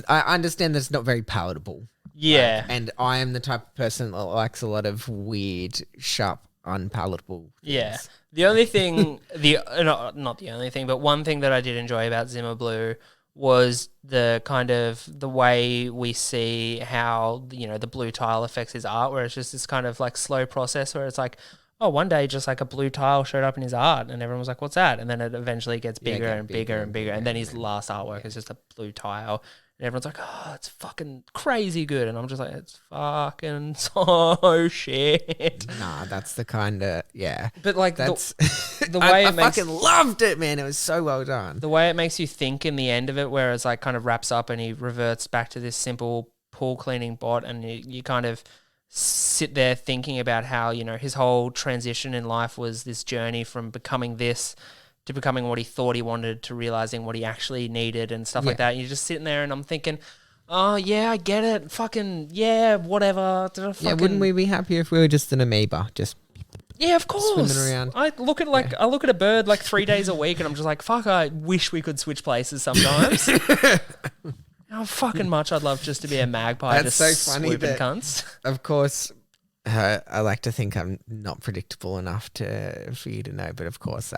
I understand that it's not very palatable. Yeah. And I am the type of person that likes a lot of weird, sharp, unpalatable things. Yeah. The only thing, not the only thing, but one thing that I did enjoy about Zimmer Blue was the kind of the way we see how, the blue tile affects his art, where it's just this kind of like slow process where it's like, oh, one day just like a blue tile showed up in his art and everyone was like, what's that? And then it eventually gets bigger and bigger and bigger. And then his last artwork is just a blue tile. And everyone's like, oh, it's fucking crazy good. And I'm just like, it's fucking so shit. Nah, that's the kind of, yeah. But like that's the way I it makes... fucking loved it, man. It was so well done. The way it makes you think in the end of it, where it's like kind of wraps up and he reverts back to this simple pool cleaning bot, and you kind of sit there thinking about how, his whole transition in life was this journey from becoming this to becoming what he thought he wanted to realizing what he actually needed and stuff like that. And you're just sitting there and I'm thinking, oh, yeah, I get it. Fucking, yeah, whatever. Yeah, wouldn't we be happier if we were just an amoeba? Just yeah, of course. swimming around. I look at a bird like 3 days a week and I'm just like, fuck, I wish we could switch places sometimes. How fucking much I'd love just to be a magpie. That's just so funny swooping that- cunts. Of course, I like to think I'm not predictable enough for you to know, but of course,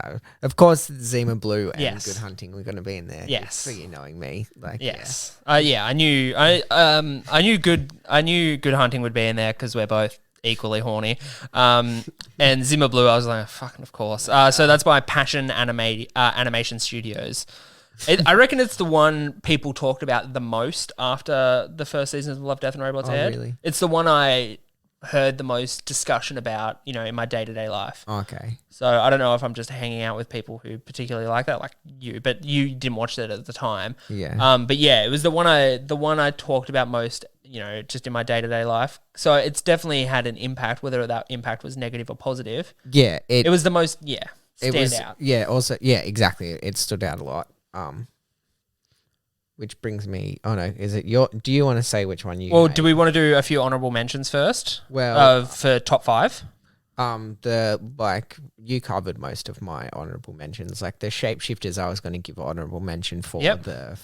Zima Blue and Yes. Good Hunting were going to be in there. Yes. For you knowing me, like Yes. I knew Good Hunting would be in there because we're both equally horny. And Zimmer Blue, I was like, fucking of course. So that's by Passion Animation Studios. I reckon it's the one people talked about the most after the first season of Love, Death and Robots aired. Really? It's the one I heard the most discussion about, in my day-to-day life. Okay. So I don't know if I'm just hanging out with people who particularly like that, like you, but you didn't watch it at the time. Yeah. But yeah, it was the one I talked about most, just in my day-to-day life. So it's definitely had an impact, whether that impact was negative or positive. Yeah. It was the most, it was, out. Yeah. Also, yeah. Exactly. It stood out a lot. Which brings me. Oh no, is it your? Do you want to say which one you? Well, hate? do we want to do a few honorable mentions first? Well, for top 5. You covered most of my honorable mentions. Like the shapeshifters, I was going to give honorable mention for the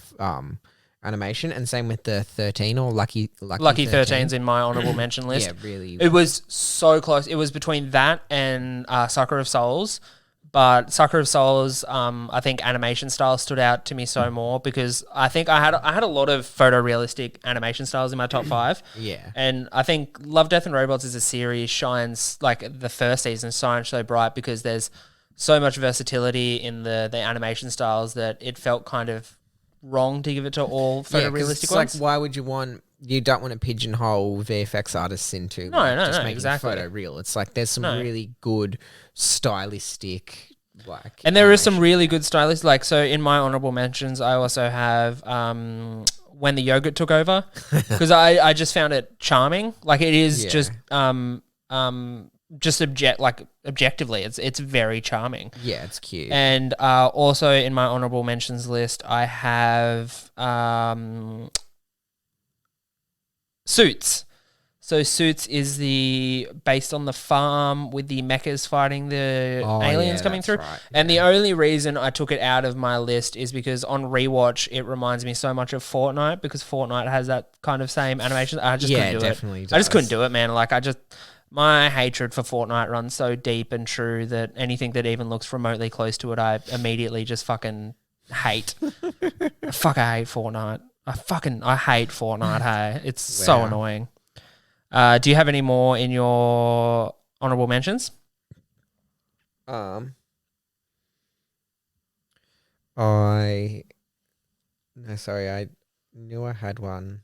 animation, and same with the 13 or Lucky 13's in my honorable mention list. Yeah, really. It was so close. It was between that and Sucker of Souls. But Sucker of Souls, I think animation style stood out to me so more because I think I had a lot of photorealistic animation styles in my top 5. Yeah. And I think Love, Death and Robots as a series shines, like the first season shines so bright because there's so much versatility in the animation styles that it felt kind of wrong to give it to all photorealistic ones. Like, why would you want? You don't want to pigeonhole VFX artists into No, just making exactly. photo real. It's like there's some really good stylistic and there is some really good stylists. Like, so in my honorable mentions, I also have When the Yogurt Took Over because I just found it charming. Like it is just objectively, it's very charming. Yeah, it's cute. And also in my honorable mentions list, I have Suits. So Suits is based on the farm with the mechas fighting the aliens coming that's through. right, And the only reason I took it out of my list is because on rewatch it reminds me so much of Fortnite, because Fortnite has that kind of same animation. I just couldn't do definitely it. I just does. couldn't do it, man. Like my hatred for Fortnite runs so deep and true that anything that even looks remotely close to it, I immediately just fucking hate. I hate Fortnite. I hate Fortnite. Hey, it's so Wow. annoying. Do you have any more in your honorable mentions? I knew I had one.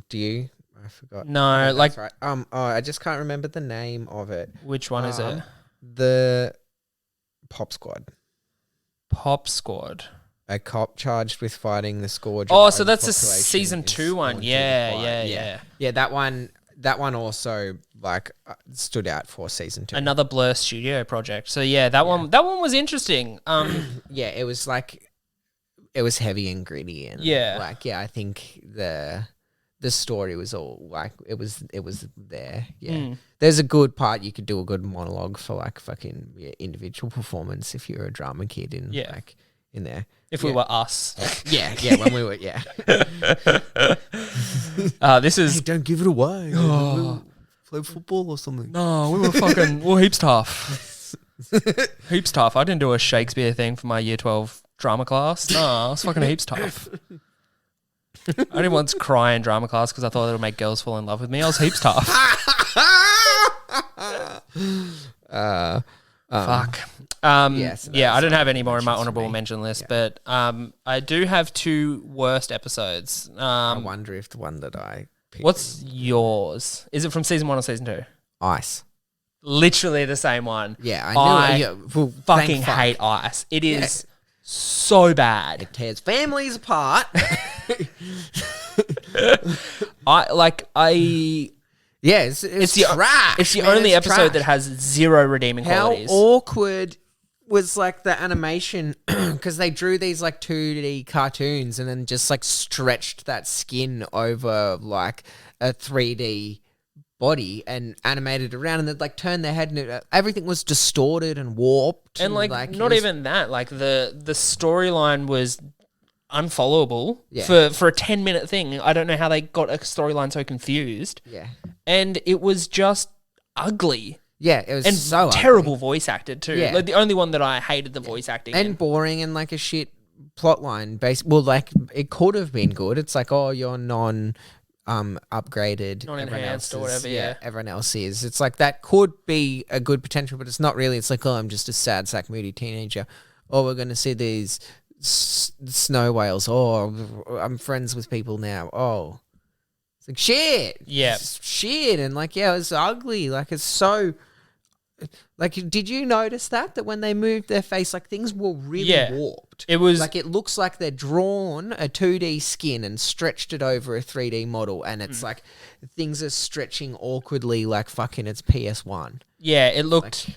Do you? I forgot. No, Oh, like that's right. I just can't remember the name of it. which one is it? The Pop Squad. Pop Squad. A cop charged with fighting the scourge. Oh, of so that's a overpopulation season is 2 one. sworn to Yeah, require- yeah. Yeah, that one. That one also stood out for season 2. Another Blur Studio project. So yeah, that one was interesting. Yeah, it was heavy and gritty and Yeah. I think the story was all it was there. Yeah. There's a good part you could do a good monologue for fucking individual performance if you're a drama kid in in there. If we were us. Yeah, when we were This is Hey, don't give it away. Play football or something. no, we were heaps tough. Heaps tough. I didn't do a Shakespeare thing for my year 12 drama class. No, I was fucking heaps tough. I didn't once cry in drama class because I thought it would make girls fall in love with me. I was heaps tough. Fuck. Yes, I don't have any more in my honorable mention list, but I do have 2 worst episodes. I wonder if the one that I picked What's yours? Is it from season 1 or season 2? Ice. Literally the same one. Yeah, I well, fucking thank fuck. hate Ice. It is so bad. It tears families apart. Yeah, it's trash. It's the man, only it's episode trash. that has 0 redeeming How qualities. awkward was the animation because they drew these 2D cartoons and then just stretched that skin over a 3D body and animated around and then turned their head and everything was distorted and warped and it not was- even that. The storyline was unfollowable Yeah. for a 10-minute thing. I don't know how they got a storyline so confused. Yeah, And it was just ugly. yeah, it was And so terrible ugly. voice acted too. Yeah. The only one that I hated the voice acting in. And boring and a shit plot line based. Well, it could have been good. It's you're upgraded, Non-enhanced or everyone else whatever, is- yeah. everyone else is. It's that could be a good potential, but it's not really. It's I'm just a sad sack moody teenager. Oh, we're gonna see these snow whales. Oh, I'm friends with people now. Oh, it's shit. Yeah. It's shit, and it's ugly. It's so. Did you notice that when they moved their face, things were really warped? It was It looks like they're drawn a 2D skin and stretched it over a 3D model, and it's things are stretching awkwardly fucking it's PS1. Yeah, it looked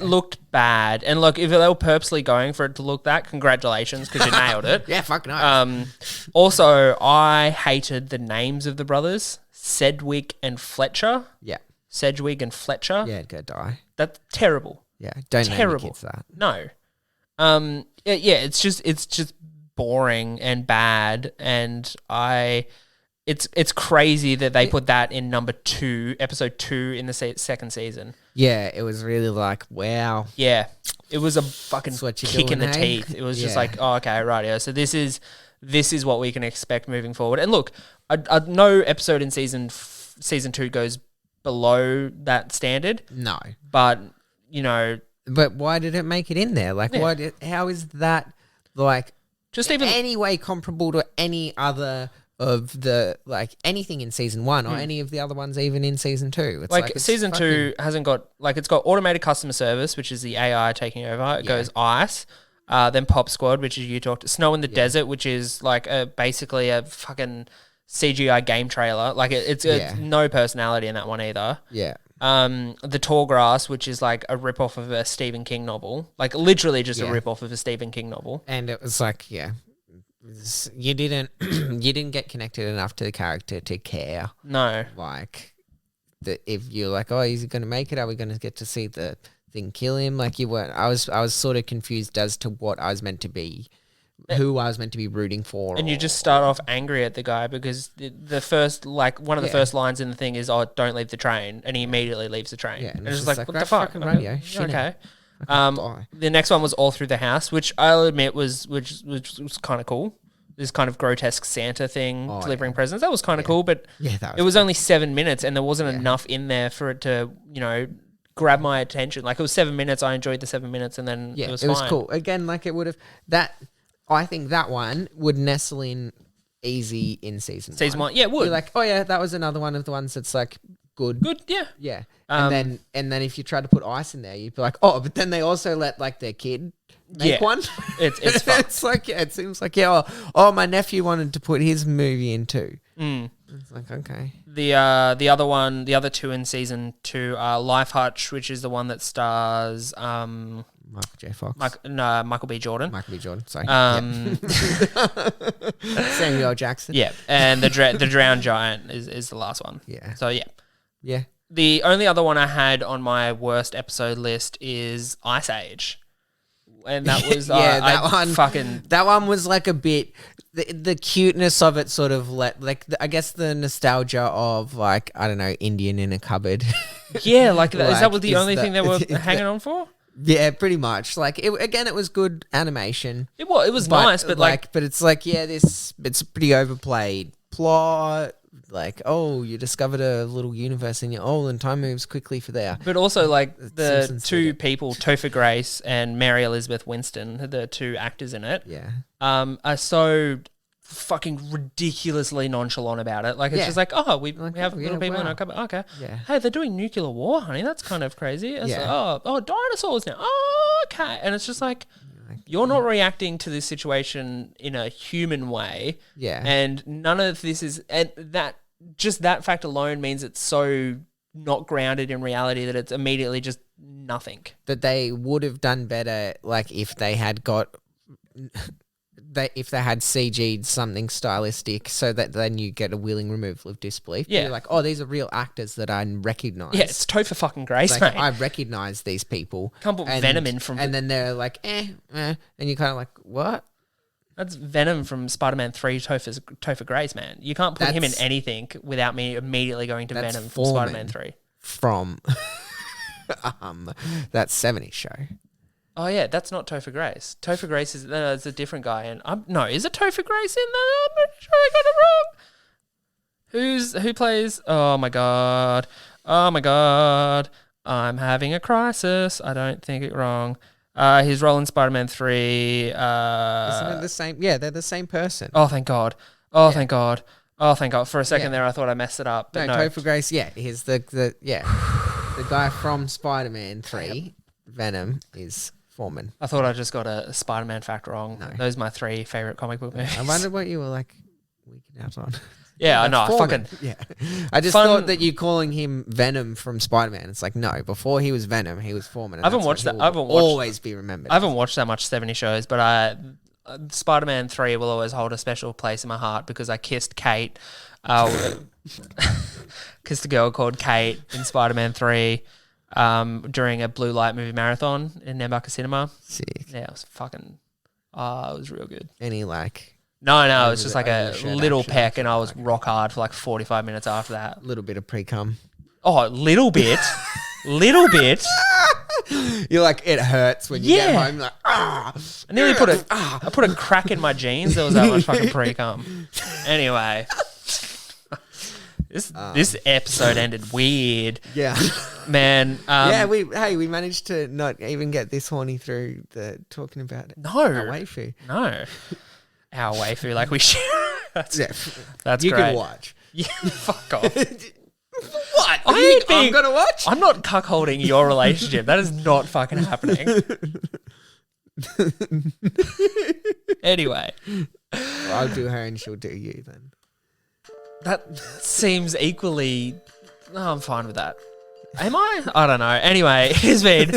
looked bad. And look, if they were purposely going for it to look that, congratulations, because you nailed it. Yeah, fuck no. Also, I hated the names of the brothers, Sedgwick and Fletcher. Yeah. Sedgwick and Fletcher. Yeah, go die. That's terrible. Yeah, don't name your Terrible. kids that. No. It's just boring and bad, and it's crazy that they put that in episode 2 in the second season. Yeah, it was really wow. Yeah, it was a fucking That's what you're kick in doing, the eh? teeth. It was just Yeah. oh, okay, right, yeah. So this is what we can expect moving forward. And look, no episode in season 2 goes below that standard, No. but But why did it make it in there? How is that just even any way comparable to any other of the anything in season 1 or any of the other ones even in season 2? It's it's season 2 hasn't got it's got automated customer service, which is the AI taking over. It goes Ice, then Pop Squad, which is you talked Snow in the Desert, which is basically a fucking CGI game trailer. It's no personality in that one either. Yeah. The Tall Grass, which is a rip-off of a Stephen King novel. Literally just a rip-off of a Stephen King novel. And it was you didn't get connected enough to the character to care. No. if you're like, oh, is he going to make it? Are we going to get to see the thing kill him? Like you weren't. I was sort of confused as to what I was meant to be, who I was meant to be rooting for. And you just start off angry at the guy because the first, like, one of the first lines in the thing is, oh, don't leave the train. And he immediately leaves the train. Yeah, and it's just like, what the fuck? Radio. Okay. The next one was All Through the House, which I'll admit was kind of cool. This kind of grotesque Santa thing, delivering presents. That was kind of cool, but it was only 7 minutes and there wasn't enough in there for it to, grab my attention. Like, it was 7 minutes. I enjoyed the 7 minutes and then it was fine. It was cool. Again, like, it would have... I think that one would nestle in easy in season one. Season 1, yeah, it would. You're like, oh, yeah, that was another one of the ones that's, like, good. Good, yeah. Yeah. And then if you try to put ice in there, you'd be like, oh, but then they also let, like, their kid make one. It's fun. It's like, it seems like, oh, my nephew wanted to put his movie in too. It's like, okay. The other two in season 2 are Life Hutch, which is the one that stars Michael J. Fox. Michael B. Jordan. Michael B. Jordan, sorry. Samuel L. Jackson. Yeah, and the Drowned Giant is the last one. Yeah. So, yeah. Yeah. The only other one I had on my worst episode list is Ice Age. And that was that one was like a bit the cuteness of it sort of I guess the nostalgia of, like, I don't know, Indian in a cupboard. Yeah, like is that was the only thing they were hanging on for? Yeah, pretty much. Like, it was good animation. It was nice, but but it's like, it's a pretty overplayed plot. Like, oh, you discovered a little universe and and time moves quickly for there. But also, like, the two people, Topher Grace and Mary Elizabeth Winston, the two actors in it, are so fucking ridiculously nonchalant about it. Like, it's just like, oh, we have little people in our cupboard. Okay. Yeah. Hey, they're doing nuclear war, honey. That's kind of crazy. It's like, oh, dinosaurs now. Oh, okay. And it's just like, you're not reacting to this situation in a human way. Yeah. And none of this is, and that fact alone means it's so not grounded in reality that it's immediately just nothing. That they would have done better, like, if they had CG'd something stylistic, so that then you get a willing removal of disbelief. Yeah. You're like, oh, these are real actors that I recognise. Yeah, it's Topher fucking Grace, like, mate. I recognise these people. Can't put Venom in from... And then they're like, and you're kind of like, what? That's Venom from Spider-Man 3, Topher Grace, man. You can't put him in anything without me immediately going to Venom from Spider-Man 3. From that 70s show. Oh, yeah, that's not Topher Grace. Topher Grace is a different guy. And is it Topher Grace in that? I'm pretty sure I got it wrong. Who plays? Oh, my God. I'm having a crisis. I don't think it wrong. His role in Spider-Man 3. Isn't it the same? Yeah, they're the same person. Oh, thank God. Thank God. For a second there, I thought I messed it up. But no, Topher Grace, he's the guy from Spider-Man 3. Venom is Foreman. I thought I just got a Spider-Man fact wrong. No. Those are my 3 favorite comic book movies. I wondered what you were like weaking out on. Yeah, I know. I just thought that you calling him Venom from Spider-Man. It's like, no, before he was Venom, he was Foreman. I haven't watched that. Always be remembered. I haven't watched that much 70 shows, but Spider-Man 3 will always hold a special place in my heart because I kissed Kate. Kissed a girl called Kate in Spider-Man 3 during a blue light movie marathon in Nambucca Cinema. Sick. Yeah, it was fucking... it was real good. Any like... No, it was just like a little peck and I was rock hard for like 45 minutes after that. Little bit of pre-cum. Oh, little bit. Little bit. You're like, it hurts when you get home. Like, I nearly put a crack in my jeans. There was that much fucking pre-cum. Anyway. This episode ended weird. Yeah. Man. We managed to not even get this horny through the talking about it. No. Our waifu. No. Our waifu, like we should. That's you great. Can watch. Yeah, fuck off. What? I'm going to watch? I'm not cuckolding your relationship. That is not fucking happening. Anyway. Well, I'll do her and she'll do you then. That seems equally... No, I'm fine with that. Am I? I don't know. Anyway, it's been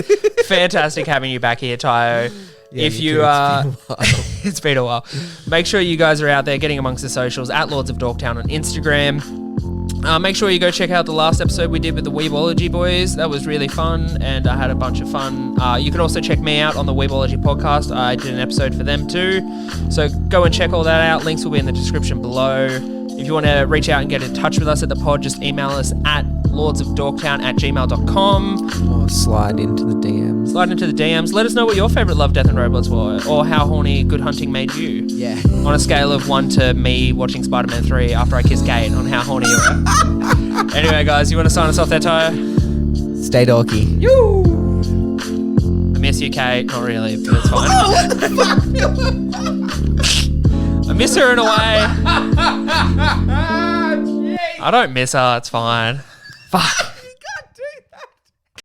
fantastic having you back here, Tayo. Yeah, if you are... It's been a while. Make sure you guys are out there getting amongst the socials at Lords of Dorktown on Instagram. Make sure you go check out the last episode we did with the Weebology boys. That was really fun, and I had a bunch of fun. You can also check me out on the Weebology podcast. I did an episode for them too. So go and check all that out. Links will be in the description below. If you want to reach out and get in touch with us at the pod, just email us at lordsofdorktown@gmail.com. Or slide into the DMs. Slide into the DMs. Let us know what your favourite Love, Death and Robots were, or how horny Good Hunting made you. Yeah. On a scale of 1 to me watching Spider-Man 3 after I kissed Kate, on how horny you were. Anyway, guys, you want to sign us off there, Tyre? Stay dorky. I miss you, Kate. Not really, but it's fine. I miss her in a way. I don't miss her. It's fine. Fuck.